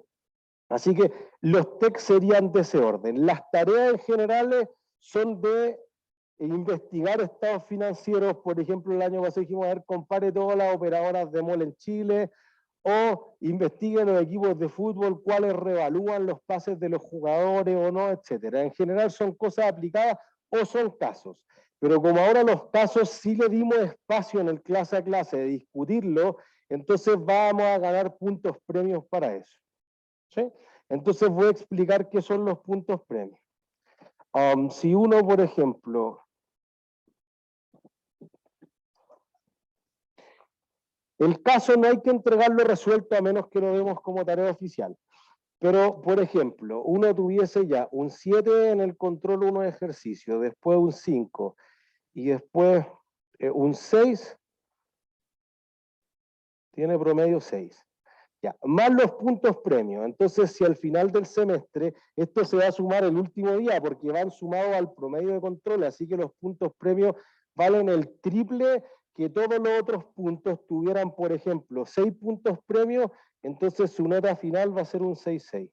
A: Así que los TEC serían de ese orden. Las tareas en general son de investigar estados financieros. Por ejemplo, el año pasado dijimos, a ver, compare todas las operadoras de mall en Chile, o investigue los equipos de fútbol, cuáles revalúan los pases de los jugadores o no, etcétera. En general son cosas aplicadas o son casos. Pero como ahora los casos sí le dimos espacio en el clase a clase de discutirlo, entonces vamos a ganar puntos premios para eso. ¿Sí? Entonces voy a explicar qué son los puntos premios. Si uno, por ejemplo, el caso no hay que entregarlo resuelto a menos que lo demos como tarea oficial. Pero, por ejemplo, uno tuviese ya un 7 en el control 1 de ejercicio, después un 5 y después un 6, tiene promedio 6. Ya, más los puntos premios. Entonces, si al final del semestre, esto se va a sumar el último día, porque van sumados al promedio de control, así que los puntos premios valen el triple que todos los otros puntos tuvieran, por ejemplo, 6 puntos premios, entonces su nota final va a ser un 6,6.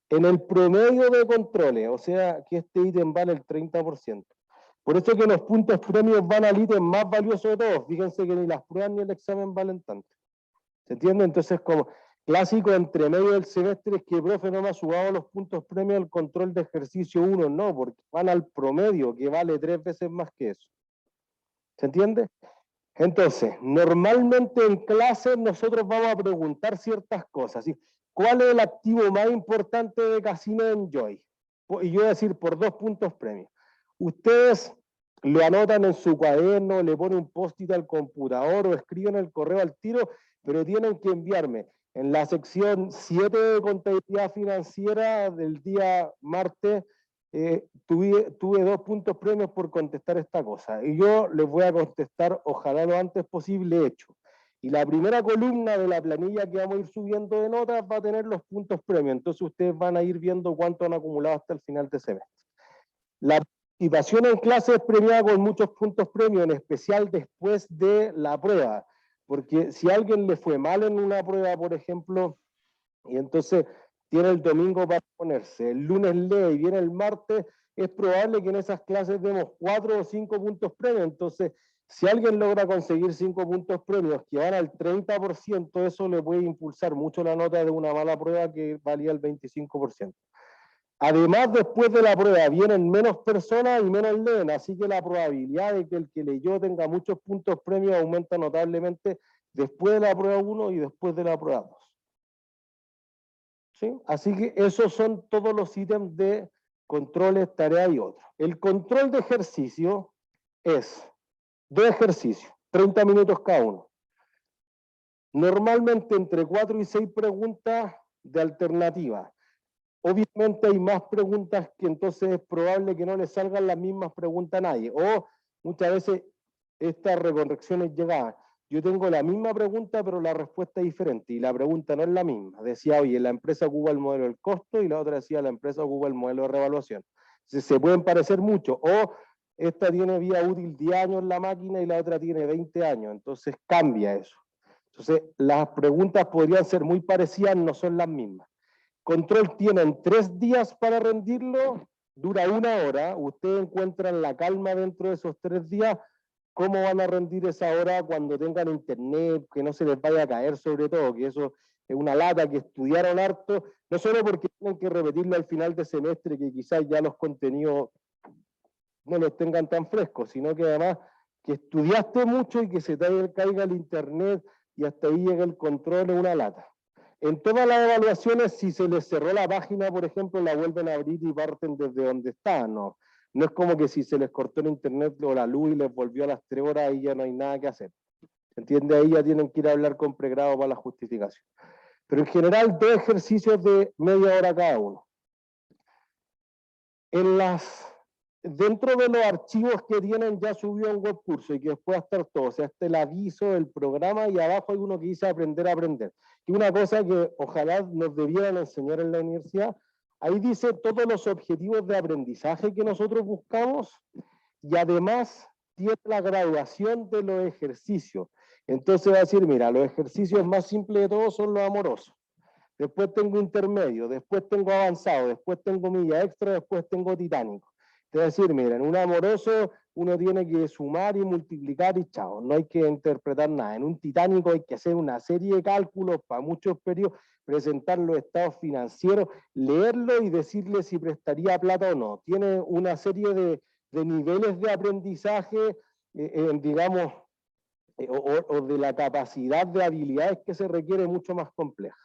A: En el promedio de controles, o sea que este ítem vale el 30%. Por eso que los puntos premios van al ítem más valioso de todos. Fíjense que ni las pruebas ni el examen valen tanto. ¿Se entiende? Entonces, como clásico entre medio del semestre es que el profe no me ha sumado los puntos premios al control de ejercicio 1, no, porque van al promedio, que vale 3 veces más que eso. ¿Se entiende? Entonces, normalmente en clases nosotros vamos a preguntar ciertas cosas. ¿Sí? ¿Cuál es el activo más importante de Casino Enjoy? Y yo voy a decir por 2 puntos premios. Ustedes lo anotan en su cuaderno, le ponen un post-it al computador o escriben el correo al tiro, pero tienen que enviarme en la sección 7 de contabilidad financiera del día martes. Tuve 2 puntos premios por contestar esta cosa, y yo les voy a contestar ojalá lo antes posible hecho. Y la primera columna de la planilla que vamos a ir subiendo de notas va a tener los puntos premios, entonces ustedes van a ir viendo cuánto han acumulado hasta el final de semestre. La participación en clase es premiada con muchos puntos premios, en especial después de la prueba, porque si a alguien le fue mal en una prueba, por ejemplo, y entonces tiene el domingo para ponerse, el lunes lee y viene el martes, es probable que en esas clases demos 4 o 5 puntos premios. Entonces, si alguien logra conseguir 5 puntos premios que van al 30%, eso le puede impulsar mucho la nota de una mala prueba que valía el 25%. Además, después de la prueba vienen menos personas y menos leen, así que la probabilidad de que el que leyó tenga muchos puntos premios aumenta notablemente después de la prueba 1 y después de la prueba 2. ¿Sí? Así que esos son todos los ítems de controles, tareas y otros. El control de ejercicio es 2 ejercicios, 30 minutos cada uno. Normalmente entre 4 y 6 preguntas de alternativa. Obviamente hay más preguntas que entonces es probable que no le salgan las mismas preguntas a nadie. O muchas veces estas recorrecciones llegaban. Yo tengo la misma pregunta, pero la respuesta es diferente. Y la pregunta no es la misma. Decía, oye, la empresa ocupa el modelo del costo, y la otra decía, la empresa ocupa el modelo de revaluación. Se pueden parecer mucho. O esta tiene vida útil 10 años en la máquina y la otra tiene 20 años. Entonces cambia eso. Entonces las preguntas podrían ser muy parecidas, no son las mismas. Control tienen 3 días para rendirlo, dura 1 hora. Ustedes encuentran la calma dentro de esos 3 días. ¿Cómo van a rendir esa hora cuando tengan internet, que no se les vaya a caer sobre todo? Que eso es una lata, que estudiaron harto, no solo porque tienen que repetirlo al final de semestre, que quizás ya los contenidos no los tengan tan frescos, sino que además que estudiaste mucho y que se te caiga el internet y hasta ahí llega el control, es una lata. En todas las evaluaciones, si se les cerró la página, por ejemplo, la vuelven a abrir y parten desde donde están, ¿no? No es como que si se les cortó el internet o la luz y les volvió a las 3 horas, ahí ya no hay nada que hacer. ¿Entiende? Ahí ya tienen que ir a hablar con pregrado para la justificación. Pero en general, 2 ejercicios de media hora cada uno. Dentro de los archivos que tienen ya subió un web curso y que después va a estar todo. O sea, el aviso, el programa, y abajo hay uno que dice aprender a aprender. Y una cosa que ojalá nos debieran enseñar en la universidad, ahí dice todos los objetivos de aprendizaje que nosotros buscamos, y además tiene la graduación de los ejercicios. Entonces va a decir, mira, los ejercicios más simples de todos son los amorosos. Después tengo intermedio, después tengo avanzado, después tengo milla extra, después tengo titánico. Te va a decir, mira, en un amoroso uno tiene que sumar y multiplicar y chao, no hay que interpretar nada. En un titánico hay que hacer una serie de cálculos para muchos periodos, presentar los estados financieros, leerlo y decirle si prestaría plata o no. Tiene una serie de niveles de aprendizaje, digamos, o de la capacidad de habilidades que se requiere mucho más compleja.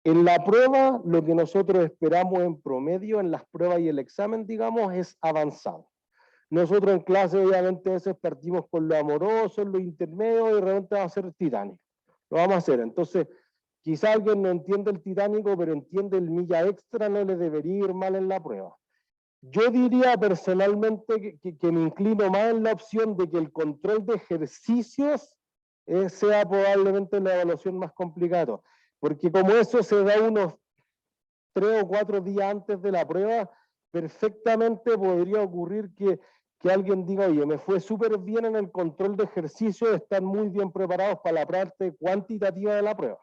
A: En la prueba, lo que nosotros esperamos en promedio, en las pruebas y el examen, digamos, es avanzado. Nosotros en clase, obviamente, a veces partimos con lo amoroso, lo intermedio, y de repente va a ser titánico. Lo vamos a hacer. Entonces, quizá alguien no entiende el titánico, pero entiende el milla extra, no le debería ir mal en la prueba. Yo diría personalmente que me inclino más en la opción de que el control de ejercicios sea probablemente la evaluación más complicada. Porque como eso se da unos 3 o 4 días antes de la prueba, perfectamente podría ocurrir que alguien diga, oye, me fue súper bien en el control de ejercicio, están muy bien preparados para la parte cuantitativa de la prueba.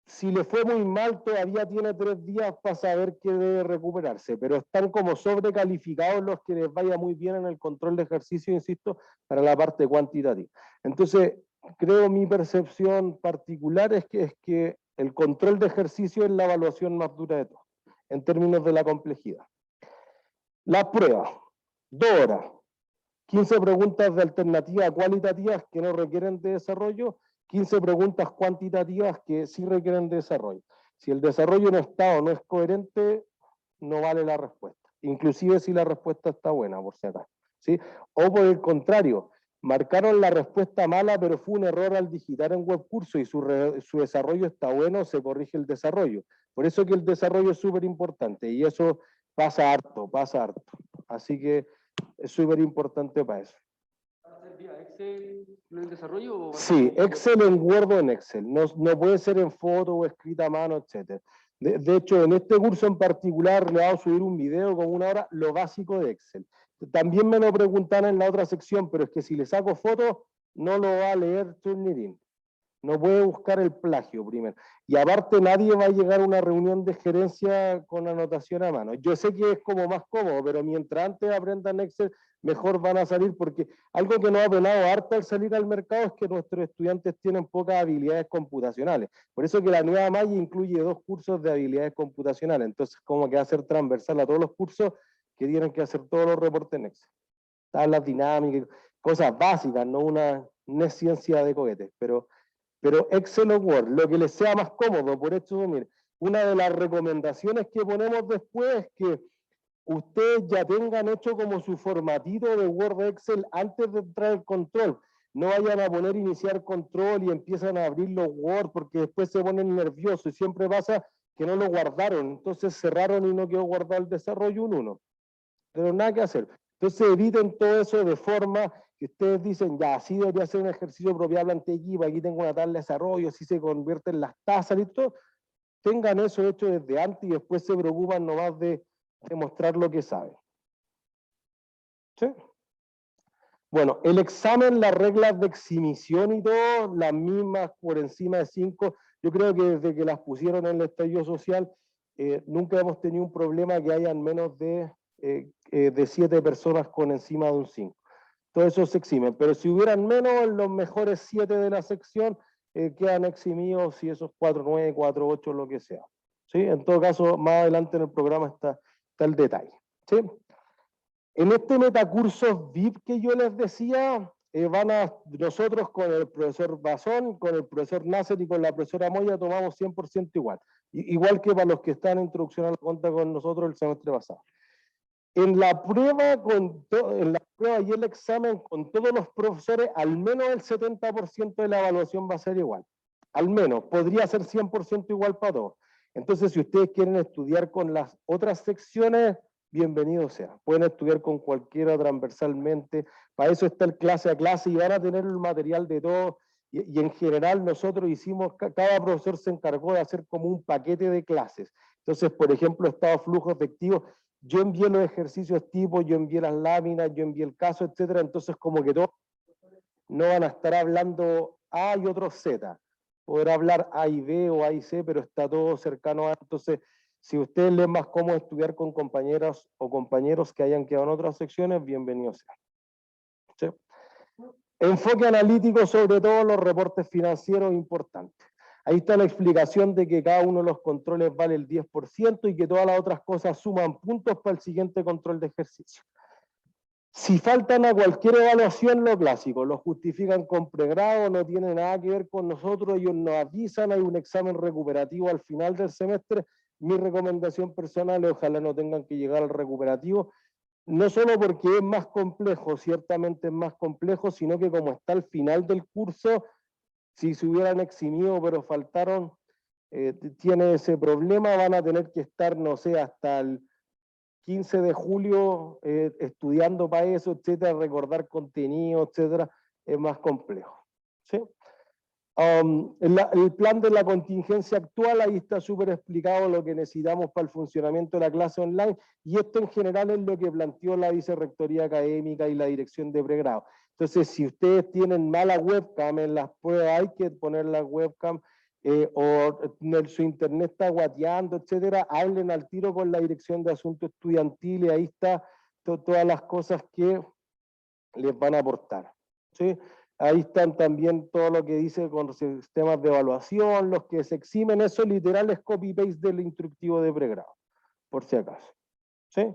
A: Si le fue muy mal, todavía tiene 3 días para saber que debe recuperarse, pero están como sobrecalificados los que les vaya muy bien en el control de ejercicio, insisto, para la parte cuantitativa. Entonces, creo mi percepción particular es que el control de ejercicio es la evaluación más dura de todas, en términos de la complejidad. Las pruebas, 2 horas, 15 preguntas de alternativa cualitativas que no requieren de desarrollo, 15 preguntas cuantitativas que sí requieren de desarrollo. Si el desarrollo no está o no es coherente, no vale la respuesta, inclusive si la respuesta está buena, por si acaso, ¿sí? O por el contrario, marcaron la respuesta mala, pero fue un error al digitar en web curso y su desarrollo está bueno, se corrige el desarrollo. Por eso que el desarrollo es súper importante, y eso pasa harto. Así que es súper importante para eso.
G: ¿Va a ser vía Excel el desarrollo? O va a
A: Sí,
G: ser
A: Excel en Word o en Excel. No puede ser en foto o escrita a mano, etc. De hecho, en este curso en particular le vamos a subir un video con 1 hora, lo básico de Excel. También me lo preguntaron en la otra sección, pero es que si le saco fotos, no lo va a leer Turnitin. No puede buscar el plagio primero. Y aparte nadie va a llegar a una reunión de gerencia con anotación a mano. Yo sé que es como más cómodo, pero mientras antes aprendan Excel, mejor van a salir, porque algo que nos ha penado harto al salir al mercado es que nuestros estudiantes tienen pocas habilidades computacionales. Por eso que la nueva malla incluye 2 cursos de habilidades computacionales. Entonces, como que va a ser transversal a todos los cursos que tienen que hacer todos los reportes en Excel. Tablas dinámicas, cosas básicas, no es ciencia de cohetes, pero Excel o Word, lo que les sea más cómodo. Por eso, mire, una de las recomendaciones que ponemos después es que ustedes ya tengan hecho como su formatito de Word Excel antes de entrar al control. No vayan a poner iniciar control y empiezan a abrir los Word porque después se ponen nerviosos y siempre pasa que no lo guardaron. Entonces cerraron y no quedó guardado el desarrollo un 1. Pero nada que hacer. Entonces eviten todo eso de forma que ustedes dicen, ya, así debería ser un ejercicio de propiedad planteativa, aquí tengo una tabla de desarrollo, así se convierten las tasas y todo. Tengan eso hecho desde antes y después se preocupan nomás de mostrar lo que saben. ¿Sí? Bueno, el examen, las reglas de exhibición y todo, las mismas por encima de 5, yo creo que desde que las pusieron en el estallido social, nunca hemos tenido un problema que hayan menos de 7 personas con encima de un 5. Todo eso se exime, pero si hubieran menos, los mejores 7 de la sección quedan eximidos si esos 4-9, 4-8, lo que sea. ¿Sí? En todo caso, más adelante en el programa está el detalle. ¿Sí? En este metacursos VIP que yo les decía, nosotros con el profesor Bazón, con el profesor Nasser y con la profesora Moya tomamos 100% igual. Igual que para los que están en introducción a la cuenta con nosotros el semestre pasado. En la prueba, y el examen con todos los profesores, al menos el 70% de la evaluación va a ser igual. Al menos, podría ser 100% igual para todos. Entonces, si ustedes quieren estudiar con las otras secciones, bienvenido sea. Pueden estudiar con cualquiera transversalmente. Para eso está el clase a clase y van a tener el material de todo. Y en general nosotros hicimos, cada profesor se encargó de hacer como un paquete de clases. Entonces, por ejemplo, estado flujo efectivo. Yo envié los ejercicios tipo, yo envié las láminas, yo envié el caso, etcétera. Entonces, como que todos no van a estar hablando A y otros Z. Podrá hablar A y B o A y C, pero está todo cercano a... Entonces, si ustedes les más cómodo estudiar con compañeras o compañeros que hayan quedado en otras secciones, bienvenidos sean. ¿Sí? Enfoque analítico sobre todo los reportes financieros importantes. Ahí está la explicación de que cada uno de los controles vale el 10% y que todas las otras cosas suman puntos para el siguiente control de ejercicio. Si faltan a cualquier evaluación, lo clásico, lo justifican con pregrado, no tiene nada que ver con nosotros, ellos nos avisan, hay un examen recuperativo al final del semestre. Mi recomendación personal es ojalá no tengan que llegar al recuperativo, no solo porque es más complejo, ciertamente es más complejo, sino que como está al final del curso, si se hubieran eximido pero faltaron, tiene ese problema, van a tener que estar, no sé, hasta el 15 de julio estudiando para eso, etcétera, recordar contenido, etcétera, es más complejo. ¿Sí? El plan de la contingencia actual, ahí está súper explicado lo que necesitamos para el funcionamiento de la clase online, y esto en general es lo que planteó la Vicerrectoría Académica y la Dirección de Pregrado. Entonces, si ustedes tienen mala webcam en las pruebas, hay que poner la webcam, o su internet está guateando, etcétera, hablen al tiro con la Dirección de Asuntos Estudiantiles, ahí está todas las cosas que les van a aportar. ¿Sí? Ahí están también todo lo que dice con los sistemas de evaluación, los que se eximen, eso literal es copy-paste del instructivo de pregrado, por si acaso. ¿Sí?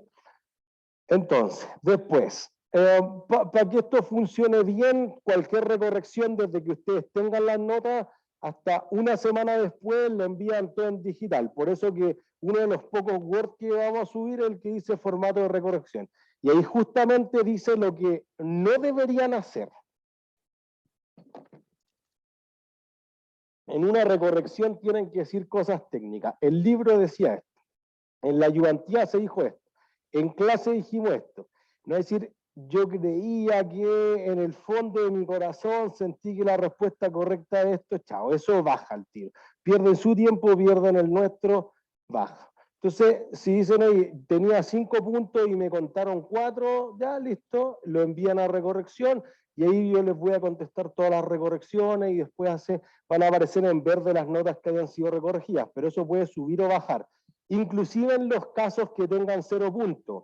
A: Entonces, después, para que esto funcione bien, cualquier recorrección desde que ustedes tengan las notas hasta una semana después la envían todo en digital. Por eso que uno de los pocos Word que vamos a subir es el que dice formato de recorrección. Y ahí justamente dice lo que no deberían hacer. En una recorrección tienen que decir cosas técnicas. El libro decía esto. En la ayudantía se dijo esto. En clase dijimos esto. No es decir, yo creía que en el fondo de mi corazón sentí que la respuesta correcta de esto, chao, eso baja al tiro. Pierden su tiempo, pierden el nuestro, baja. Entonces, si dicen, oye, tenía 5 puntos y me contaron 4, ya listo, lo envían a recorrección y ahí yo les voy a contestar todas las recorrecciones y después van a aparecer en verde las notas que hayan sido recorregidas, pero eso puede subir o bajar. Inclusive en los casos que tengan 0 puntos.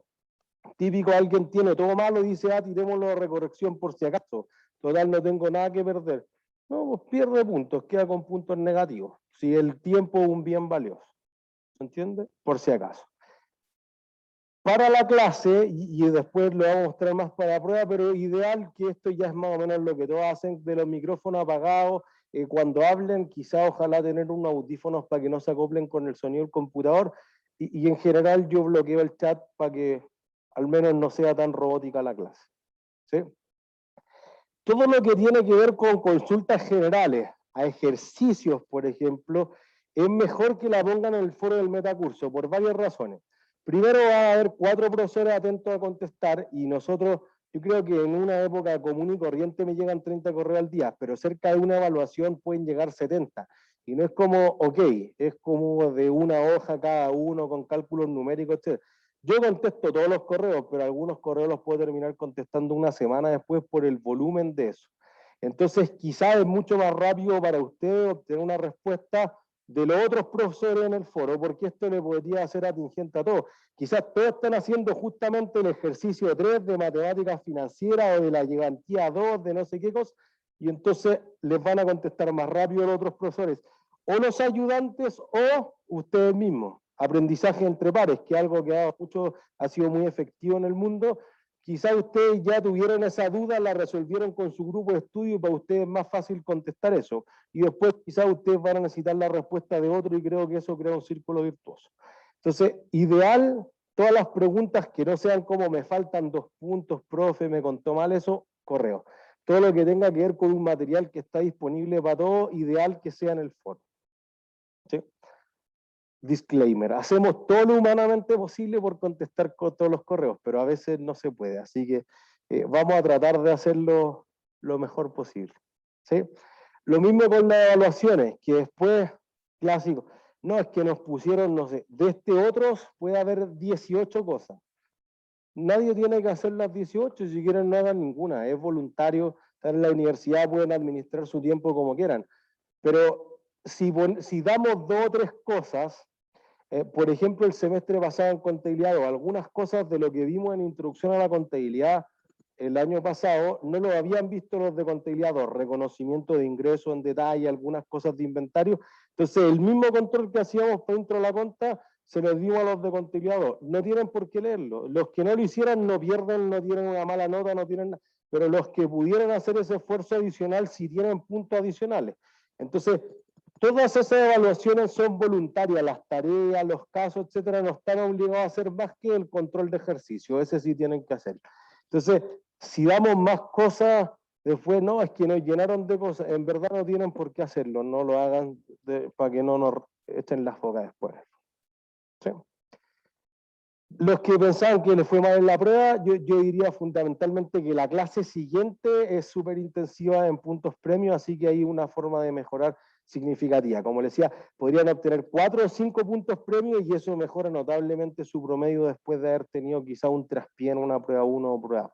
A: Típico, alguien tiene todo malo y dice, tirémoslo a recorrección por si acaso. Total, no tengo nada que perder. No, pues pierde puntos, queda con puntos negativos. Si el tiempo es un bien valioso. ¿Se entiende? Por si acaso. Para la clase, y después lo vamos a mostrar más para la prueba, pero ideal que esto ya es más o menos lo que todos hacen de los micrófonos apagados. Cuando hablen, quizá ojalá tener unos audífonos para que no se acoplen con el sonido del computador. y en general yo bloqueo el chat para que al menos no sea tan robótica la clase. ¿Sí? Todo lo que tiene que ver con consultas generales a ejercicios, por ejemplo, es mejor que la pongan en el foro del metacurso por varias razones. Primero va a haber 4 profesores atentos a contestar y nosotros, yo creo que en una época común y corriente me llegan 30 correos al día, pero cerca de una evaluación pueden llegar 70. Y no es como, ok, es como de una hoja cada uno con cálculos numéricos, etc. Yo contesto todos los correos, pero algunos correos los puedo terminar contestando una semana después por el volumen de eso. Entonces, quizás es mucho más rápido para usted obtener una respuesta de los otros profesores en el foro, porque esto le podría hacer atingente a todos. Quizás todos están haciendo justamente el ejercicio 3 de matemáticas financieras o de la llegantía 2 de no sé qué cosa, y entonces les van a contestar más rápido los otros profesores, o los ayudantes o ustedes mismos. Aprendizaje entre pares, que es algo que ha sido muy efectivo en el mundo. Quizás ustedes ya tuvieron esa duda, la resolvieron con su grupo de estudio, para ustedes es más fácil contestar eso. Y después quizás ustedes van a necesitar la respuesta de otro y creo que eso crea un círculo virtuoso. Entonces, ideal, todas las preguntas que no sean como me faltan 2 puntos, profe, me contó mal eso, correo. Todo lo que tenga que ver con un material que está disponible para todos, ideal que sea en el foro. ¿Sí? Disclaimer, hacemos todo lo humanamente posible por contestar con todos los correos, pero a veces no se puede, así que vamos a tratar de hacerlo lo mejor posible. ¿Sí? Lo mismo con las evaluaciones, que después, clásico, no, es que nos pusieron, no sé, de otros puede haber 18 cosas. Nadie tiene que hacer las 18, si quieren no hagan ninguna, es voluntario, estar en la universidad, pueden administrar su tiempo como quieran, pero si damos 2 o 3 cosas, por ejemplo, el semestre pasado en contabilidad, o algunas cosas de lo que vimos en introducción a la contabilidad el año pasado, no lo habían visto los de contabilidad 2, reconocimiento de ingresos en detalle, algunas cosas de inventario. Entonces, el mismo control que hacíamos para dentro de la conta, se los dimos a los de contabilidad 2. No tienen por qué leerlo. Los que no lo hicieran no pierden, no tienen una mala nota, no tienen nada. Pero los que pudieran hacer ese esfuerzo adicional, sí tienen puntos adicionales. Entonces, todas esas evaluaciones son voluntarias, las tareas, los casos, etcétera, no están obligados a hacer más que el control de ejercicio, ese sí tienen que hacer. Entonces, si damos más cosas, después no, es que nos llenaron de cosas, en verdad no tienen por qué hacerlo, no lo hagan para que no nos echen las bocas después. ¿Sí? Los que pensaban que les fue mal en la prueba, yo diría fundamentalmente que la clase siguiente es súper intensiva en puntos premios, así que hay una forma de mejorar significativa. Como les decía, podrían obtener 4 o 5 puntos premios y eso mejora notablemente su promedio después de haber tenido quizá un traspié en una prueba 1 o prueba 2.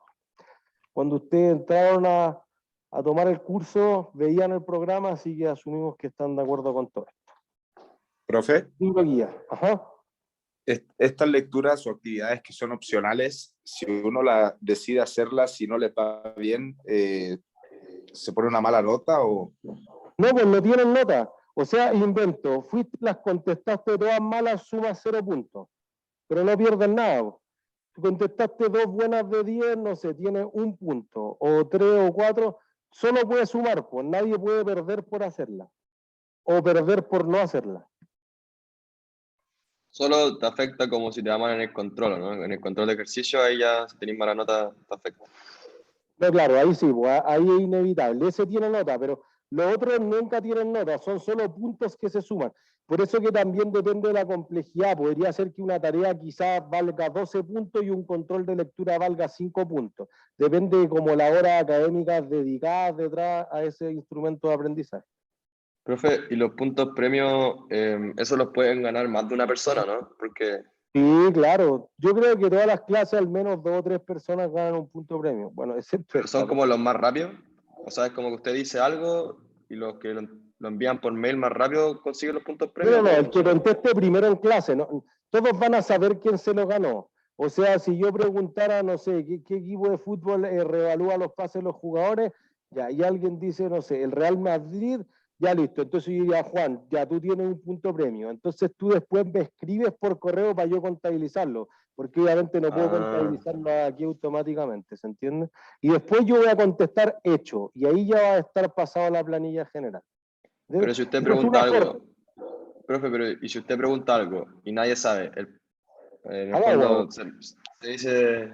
A: Cuando ustedes entraron a tomar el curso, veían el programa, así que asumimos que están de acuerdo con todo esto.
H: Profe,
A: Guía. Ajá.
H: estas lecturas o actividades que son opcionales, si uno decide hacerlas, si no le va bien, ¿se pone una mala nota o...?
A: No, pues no tienen nota. O sea, invento, fuiste, las contestaste todas malas, sumas 0 puntos. Pero no pierden nada. Si contestaste 2 buenas de 10, no sé, tienes 1 punto. O 3 o 4, solo puedes sumar, pues nadie puede perder por hacerla. O perder por no hacerla.
E: Solo te afecta como si te llaman en el control, ¿no? En el control de ejercicio, ahí ya si tenés mala nota, te afecta.
A: No, claro, ahí sí, pues, ahí es inevitable. Ese tiene nota, pero los otros nunca tienen nota, son solo puntos que se suman. Por eso que también depende de la complejidad. Podría ser que una tarea quizás valga 12 puntos y un control de lectura valga 5 puntos. Depende de como la hora académica dedicada detrás a ese instrumento de aprendizaje.
E: Profe, y los puntos premios, eso los pueden ganar más de una persona, ¿no? Porque...
A: Sí, claro. Yo creo que todas las clases, al menos 2 o 3 personas ganan un punto premio. Bueno, excepto
E: ¿Son como los más rápidos? O sea, es como que usted dice algo y los que lo envían por mail más rápido consiguen los puntos premios.
A: No, el que conteste primero en clase, ¿no? Todos van a saber quién se lo ganó. O sea, si yo preguntara, no sé, ¿qué equipo de fútbol reevalúa los pases de los jugadores? Ya, y alguien dice, no sé, el Real Madrid, ya listo. Entonces yo diría, Juan, ya tú tienes un punto premio. Entonces tú después me escribes por correo para yo contabilizarlo, porque obviamente no puedo contabilizarlo aquí automáticamente, ¿se entiende? Y después yo voy a contestar hecho, y ahí ya va a estar pasado a la planilla general.
E: Pero si usted pregunta algo, profe, pero ¿y si usted pregunta algo y nadie sabe? En el
A: Ah,
E: fondo
A: bueno.
E: se dice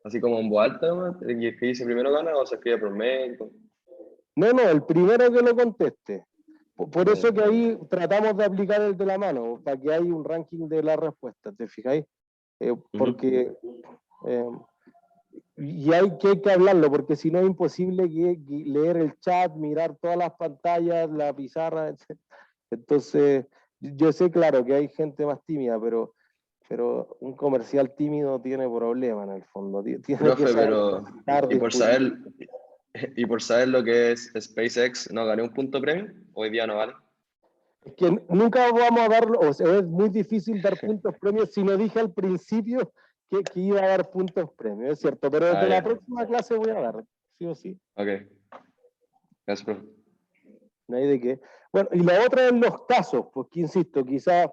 E: así como en voz alta, ¿no? El que dice primero gana o se escribe por mail.
A: No, no, el primero que lo conteste. Por
E: Ah,
A: eso
E: ya.
A: que ahí tratamos de aplicar el de la mano, para que haya un ranking de las respuestas, ¿te fijáis? Porque y hay que hablarlo, porque si no es imposible leer el chat, mirar todas las pantallas, la pizarra, etc. Entonces, yo sé, claro, que hay gente más tímida, pero un comercial tímido tiene problemas en el fondo. Tiene que
E: Profe,
A: saber
E: pero
A: presentar,
E: y por
A: discutir.
E: saber y por saber lo que es SpaceX, ¿no gané un punto premio? Hoy día no vale.
A: Es que nunca vamos a darlo, o sea, es muy difícil dar puntos premios si no dije al principio que iba a dar puntos premios, es cierto, pero desde
E: Ah,
A: la
E: ya.
A: próxima clase voy a dar, sí o sí,
E: Ok. Gracias, profe.
A: no hay de qué. Bueno, y la otra es los casos, porque insisto, quizás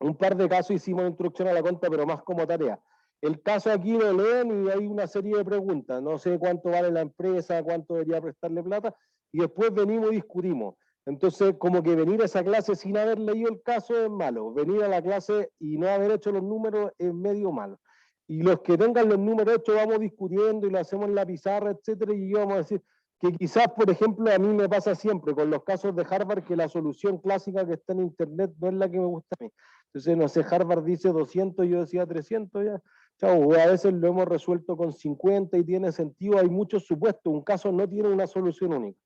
A: un par de casos hicimos introducción a la cuenta, pero más como tarea. El caso aquí lo leen y hay una serie de preguntas, no sé cuánto vale la empresa, cuánto debería prestarle plata, y después venimos y discutimos. Entonces, como que venir a esa clase sin haber leído el caso es malo, venir a la clase y no haber hecho los números es medio malo. Y los que tengan los números hechos vamos discutiendo y lo hacemos en la pizarra, etcétera, y vamos a decir que quizás, por ejemplo, a mí me pasa siempre con los casos de Harvard que la solución clásica que está en internet no es la que me gusta a mí. Entonces, no sé, Harvard dice 200, yo decía 300 ya. Chao, o a veces lo hemos resuelto con 50 y tiene sentido, hay muchos supuestos, un caso no tiene una solución única.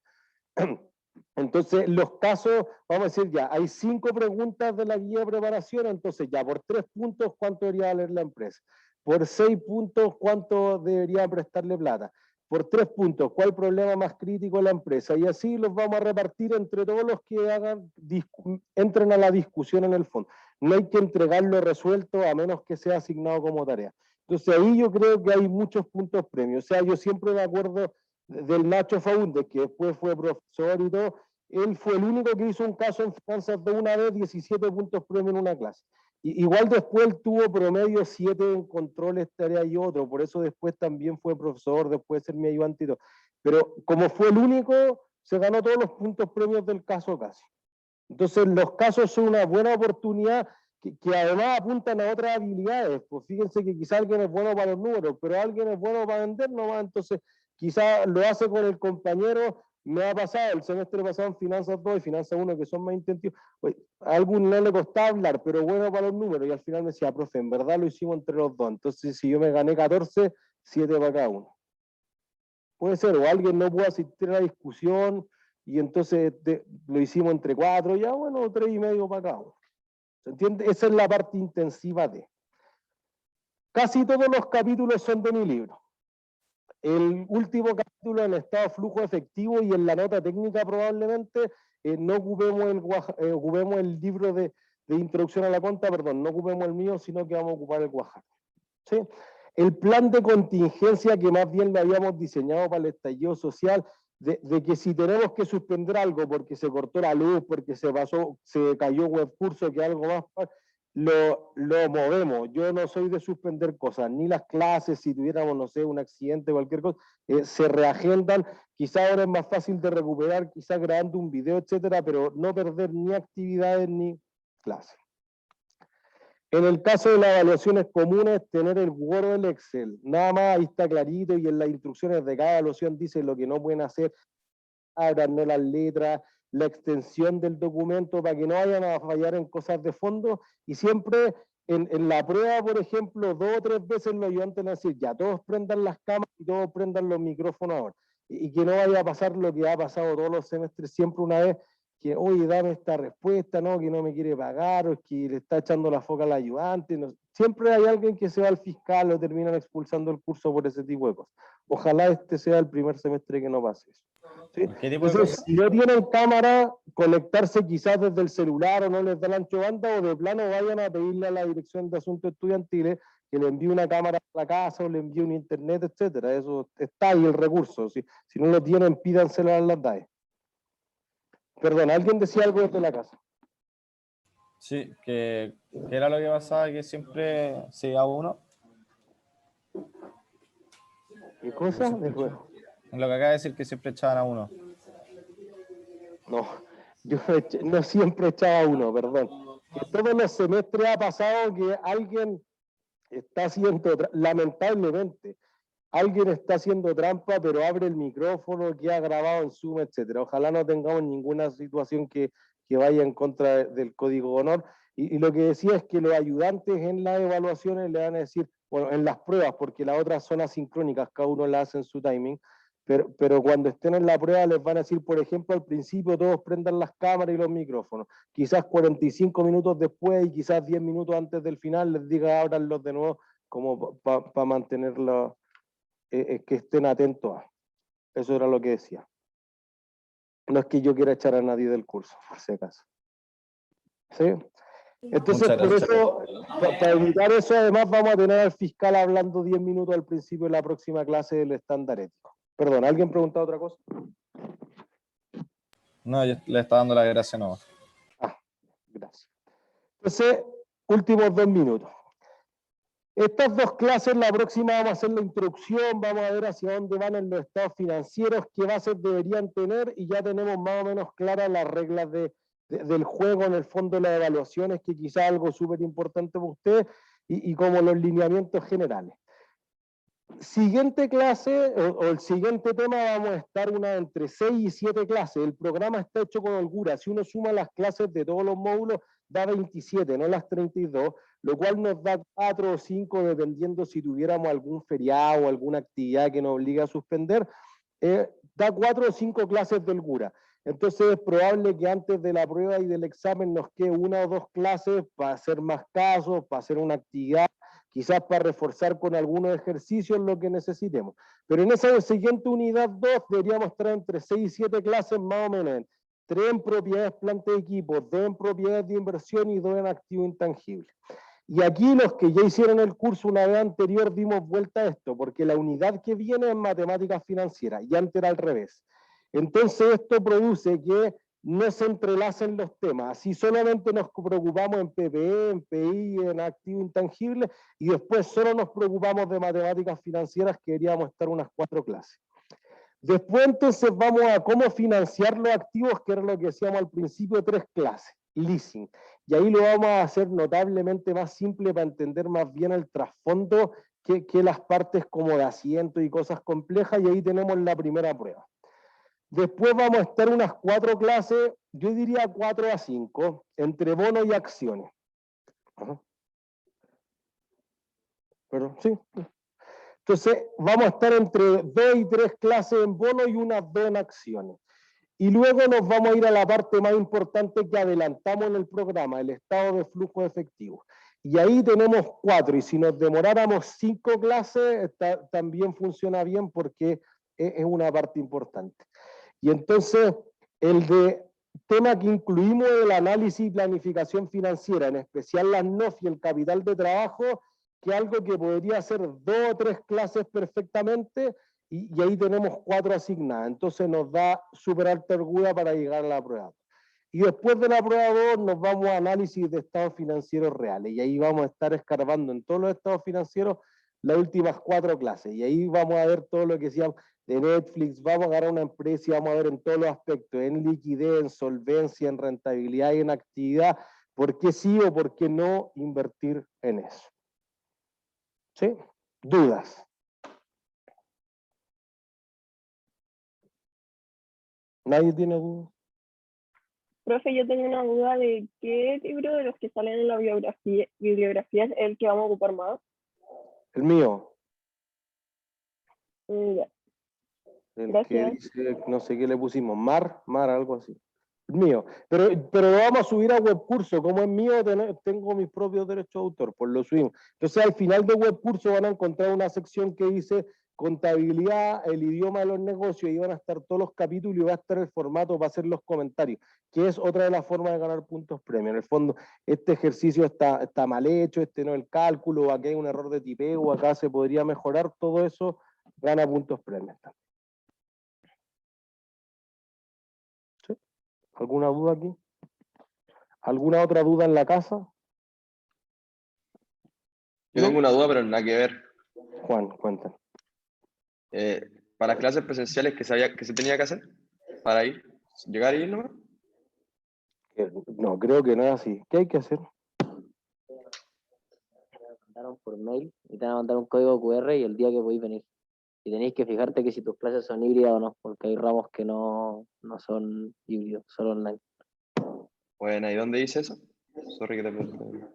A: Entonces, los casos, vamos a decir ya, hay 5 preguntas de la guía de preparación, entonces ya, por 3 puntos, ¿cuánto debería valer la empresa? Por 6 puntos, ¿cuánto debería prestarle plata? Por 3 puntos, ¿cuál problema más crítico de la empresa? Y así los vamos a repartir entre todos los que entren a la discusión en el fondo. No hay que entregarlo resuelto a menos que sea asignado como tarea. Entonces ahí yo creo que hay muchos puntos premios. O sea, yo siempre me acuerdo del Nacho Faúndez, que después fue profesor y todo. Él fue el único que hizo un caso en finanzas de una vez, 17 puntos premio en una clase. Igual después él tuvo promedio 7 en controles, tareas y otro, por eso después también fue profesor, después de ser mi ayudante y todo. Pero como fue el único, se ganó todos los puntos premios del caso casi. Entonces los casos son una buena oportunidad que además apuntan a otras habilidades. Pues fíjense que quizá alguien es bueno para los números, pero alguien es bueno para vender nomás, entonces quizá lo hace con el compañero. Me ha pasado el semestre pasado en Finanzas 2 y Finanzas 1, que son más intensivos. A algún no le costaba hablar, pero bueno para los números. Y al final me decía, profe, en verdad lo hicimos entre los dos. Entonces, si yo me gané 14, 7 para cada uno. Puede ser, o alguien no pudo asistir a la discusión y entonces lo hicimos entre 4, ya bueno, 3,5 para cada uno. ¿Se entiende? Esa es la parte intensiva de. Casi todos los capítulos son de mi libro. El último capítulo en estado de flujo efectivo y en la nota técnica probablemente no ocupemos el libro de introducción a la cuenta, perdón, no ocupemos el mío, sino que vamos a ocupar el Oaxaca. ¿Sí? El plan de contingencia que más bien lo habíamos diseñado para el estallido social, de que si tenemos que suspender algo porque se cortó la luz, porque se cayó webcurso, que algo más, lo movemos. Yo no soy de suspender cosas, ni las clases, si tuviéramos, no sé, un accidente, cualquier cosa, se reagendan. Quizá ahora es más fácil de recuperar, quizá grabando un video, etcétera, pero no perder ni actividades ni clases. En el caso de las evaluaciones comunes, tener el Word o el Excel. Nada más, ahí está clarito y en las instrucciones de cada evaluación dice lo que no pueden hacer, no las letras, la extensión del documento para que no vayan a fallar en cosas de fondo. Y siempre en la prueba, por ejemplo, 2 o 3 veces los ayudantes van a decir, ya, todos prendan las cámaras y todos prendan los micrófonos ahora. Y que no vaya a pasar lo que ha pasado todos los semestres, siempre una vez que, oye, dame esta respuesta, no, que no me quiere pagar, o es que le está echando la foca al ayudante. No. Siempre hay alguien que se va al fiscal o terminan expulsando el curso por ese tipo de cosas. Ojalá este sea el primer semestre que no pase eso. ¿Sí?
B: ¿Qué tipo de
A: Entonces,
B: cosas?
A: si no tienen cámara, conectarse quizás desde el celular o no les da el ancho banda, o de plano vayan a pedirle a la Dirección de Asuntos Estudiantiles que le envíe una cámara a la casa o le envíe un internet, etcétera. Eso está ahí el recurso. Si no lo tienen, pídanselo a las DAE. Perdón, ¿alguien decía algo desde la casa?
B: Sí, que era lo que pasaba, que siempre se iba uno.
A: ¿Qué cosa? De juego.
B: En lo que acaba de decir que siempre echaban a uno.
A: No, Yo no siempre echaba uno, perdón. Que todos los semestres ha pasado que alguien está haciendo, lamentablemente, alguien está haciendo trampa, pero abre el micrófono, queda grabado en Zoom, etcétera. Ojalá no tengamos ninguna situación que vaya en contra del código de honor. Y lo que decía es que los ayudantes en las evaluaciones le van a decir, bueno, en las pruebas, porque las otras son asincrónicas, cada uno la hace en su timing, pero cuando estén en la prueba les van a decir, por ejemplo, al principio todos prendan las cámaras y los micrófonos. Quizás 45 minutos después y quizás 10 minutos antes del final les diga ábranlos de nuevo, como para mantenerlo, que estén atentos a. Eso era lo que decía. No es que yo quiera echar a nadie del curso, por si acaso. ¿Sí? Entonces,
B: Muchas
A: por
B: gracias.
A: eso, para evitar eso, además vamos a tener al fiscal hablando 10 minutos al principio de la próxima clase del estándar ético. Perdón, ¿alguien preguntó otra cosa?
B: No, yo le estaba dando las gracias, no.
A: Ah, gracias. Entonces, últimos 2 minutos. Estas 2 clases, la próxima vamos a hacer la introducción, vamos a ver hacia dónde van en los estados financieros, qué bases deberían tener, y ya tenemos más o menos claras las reglas del juego, en el fondo de las evaluaciones, que quizás algo súper importante para ustedes, y como los lineamientos generales. Siguiente clase, o el siguiente tema, vamos a estar entre 6 y 7 clases. El programa está hecho con holgura. Si uno suma las clases de todos los módulos, da 27, no las 32, lo cual nos da 4 o 5, dependiendo si tuviéramos algún feriado o alguna actividad que nos obligue a suspender, da 4 o 5 clases de holgura. Entonces es probable que antes de la prueba y del examen nos quede 1 o 2 clases para hacer más casos, para hacer una actividad, quizás para reforzar con algunos ejercicios lo que necesitemos. Pero en esa siguiente unidad 2 deberíamos estar entre 6 y 7 clases más o menos, 3 en propiedades, planta de equipo, 2 en propiedades de inversión y 2 en activo intangible. Y aquí los que ya hicieron el curso una vez anterior dimos vuelta a esto, porque la unidad que viene es matemáticas financieras, y antes era al revés. Entonces esto produce que no se entrelacen los temas, así solamente nos preocupamos en PPE, en PI, en activo intangible, y después solo nos preocupamos de matemáticas financieras, que deberíamos estar unas 4 clases. Después entonces vamos a cómo financiar los activos, que era lo que decíamos al principio, 3 clases, leasing. Y ahí lo vamos a hacer notablemente más simple para entender más bien el trasfondo que las partes como de asiento y cosas complejas, y ahí tenemos la primera prueba. Después vamos a estar unas 4 clases, yo diría 4 a 5, entre bonos y acciones. Pero sí. Entonces vamos a estar entre 2 y 3 clases en bonos y unas 2 en acciones. Y luego nos vamos a ir a la parte más importante que adelantamos en el programa, el estado de flujo efectivo. Y ahí tenemos 4, y si nos demoráramos 5 clases, también funciona bien, porque es una parte importante. Y entonces, el tema que incluimos es el análisis y planificación financiera, en especial las NOF y el capital de trabajo, que es algo que podría ser 2 o 3 clases perfectamente, y ahí tenemos 4 asignadas. Entonces nos da súper alta holgura para llegar a la prueba. Y después de la prueba 2 nos vamos a análisis de estados financieros reales, y ahí vamos a estar escarbando en todos los estados financieros las últimas 4 clases, y ahí vamos a ver todo lo que decíamos de Netflix, vamos a agarrar una empresa y vamos a ver en todos los aspectos, en liquidez, en solvencia, en rentabilidad y en actividad, por qué sí o por qué no invertir en eso. ¿Sí? ¿Dudas? ¿Nadie tiene dudas?
I: Profe, yo tengo una duda de qué libro de los que salen en la bibliografía es el que vamos a ocupar más.
A: El mío.
I: Ya.
A: El
I: Gracias.
A: que dice, no sé qué le pusimos, Mar, algo así. El mío. Pero lo vamos a subir a Webcurso. Como es mío, tengo mis propios derechos de autor, por lo subimos. Entonces, al final de Webcurso van a encontrar una sección que dice contabilidad, el idioma de los negocios, y van a estar todos los capítulos, y va a estar el formato para hacer los comentarios, que es otra de las formas de ganar puntos premio. En el fondo, este ejercicio está mal hecho, este no es el cálculo, aquí hay un error de tipeo, acá se podría mejorar, todo eso gana puntos premios. ¿Sí? ¿Alguna duda aquí? ¿Alguna otra duda en la casa?
E: Yo tengo una duda, pero nada que ver.
A: Juan, cuéntame.
E: Para clases presenciales, ¿qué se tenía que hacer? ¿Para ir? ¿Llegar y ir nomás?
A: No, creo que no es así. ¿Qué hay que hacer?
J: Mandaron por mail y te van a mandar un código QR y el día que podéis venir. Y tenéis que fijarte que si tus clases son híbridas o no, porque hay ramos que no son híbridos, solo online.
E: Bueno, ¿y dónde dice eso? Sorry que te pregunté.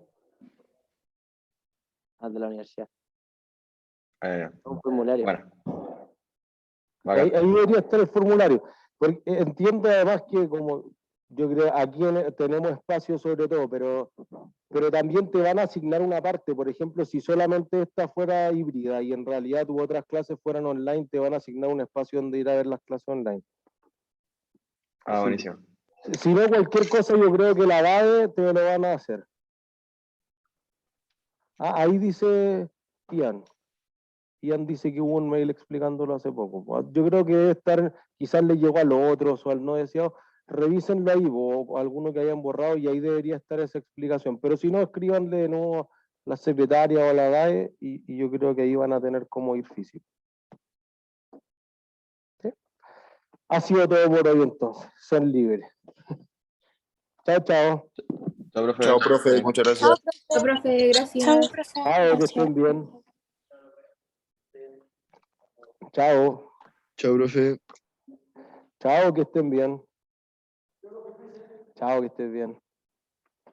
J: De la universidad.
E: Ya.
J: Un formulario.
E: Bueno.
A: Ahí
E: Bacán.
A: debería estar el formulario. Porque entiendo además que como yo creo aquí tenemos espacio sobre todo, pero también te van a asignar una parte. Por ejemplo, si solamente esta fuera híbrida y en realidad tus otras clases fueran online, te van a asignar un espacio donde ir a ver las clases online.
E: Ah,
A: Sí.
E: buenísimo.
A: Si no, cualquier cosa yo creo que la DAE te lo van a hacer. Ah, ahí dice Ian. Ian dice que hubo un mail explicándolo hace poco. Yo creo que debe estar, quizás le llegó a los otros o al no deseado. Revísenlo ahí, o alguno que hayan borrado, y ahí debería estar esa explicación. Pero si no, escríbanle de nuevo a la secretaria o a la DAE y yo creo que ahí van a tener cómo ir físico. ¿Sí? Ha sido todo por hoy entonces. Sean libres. Chao, chao.
E: Chao, profe.
H: Chao, profe. Muchas gracias.
F: Chao, profe, gracias.
K: Chao, profe.
A: Chao, que
K: Gracias.
A: estén bien. Chao.
C: Chao, profe.
A: Chao, que estén bien. Chao, que estés bien.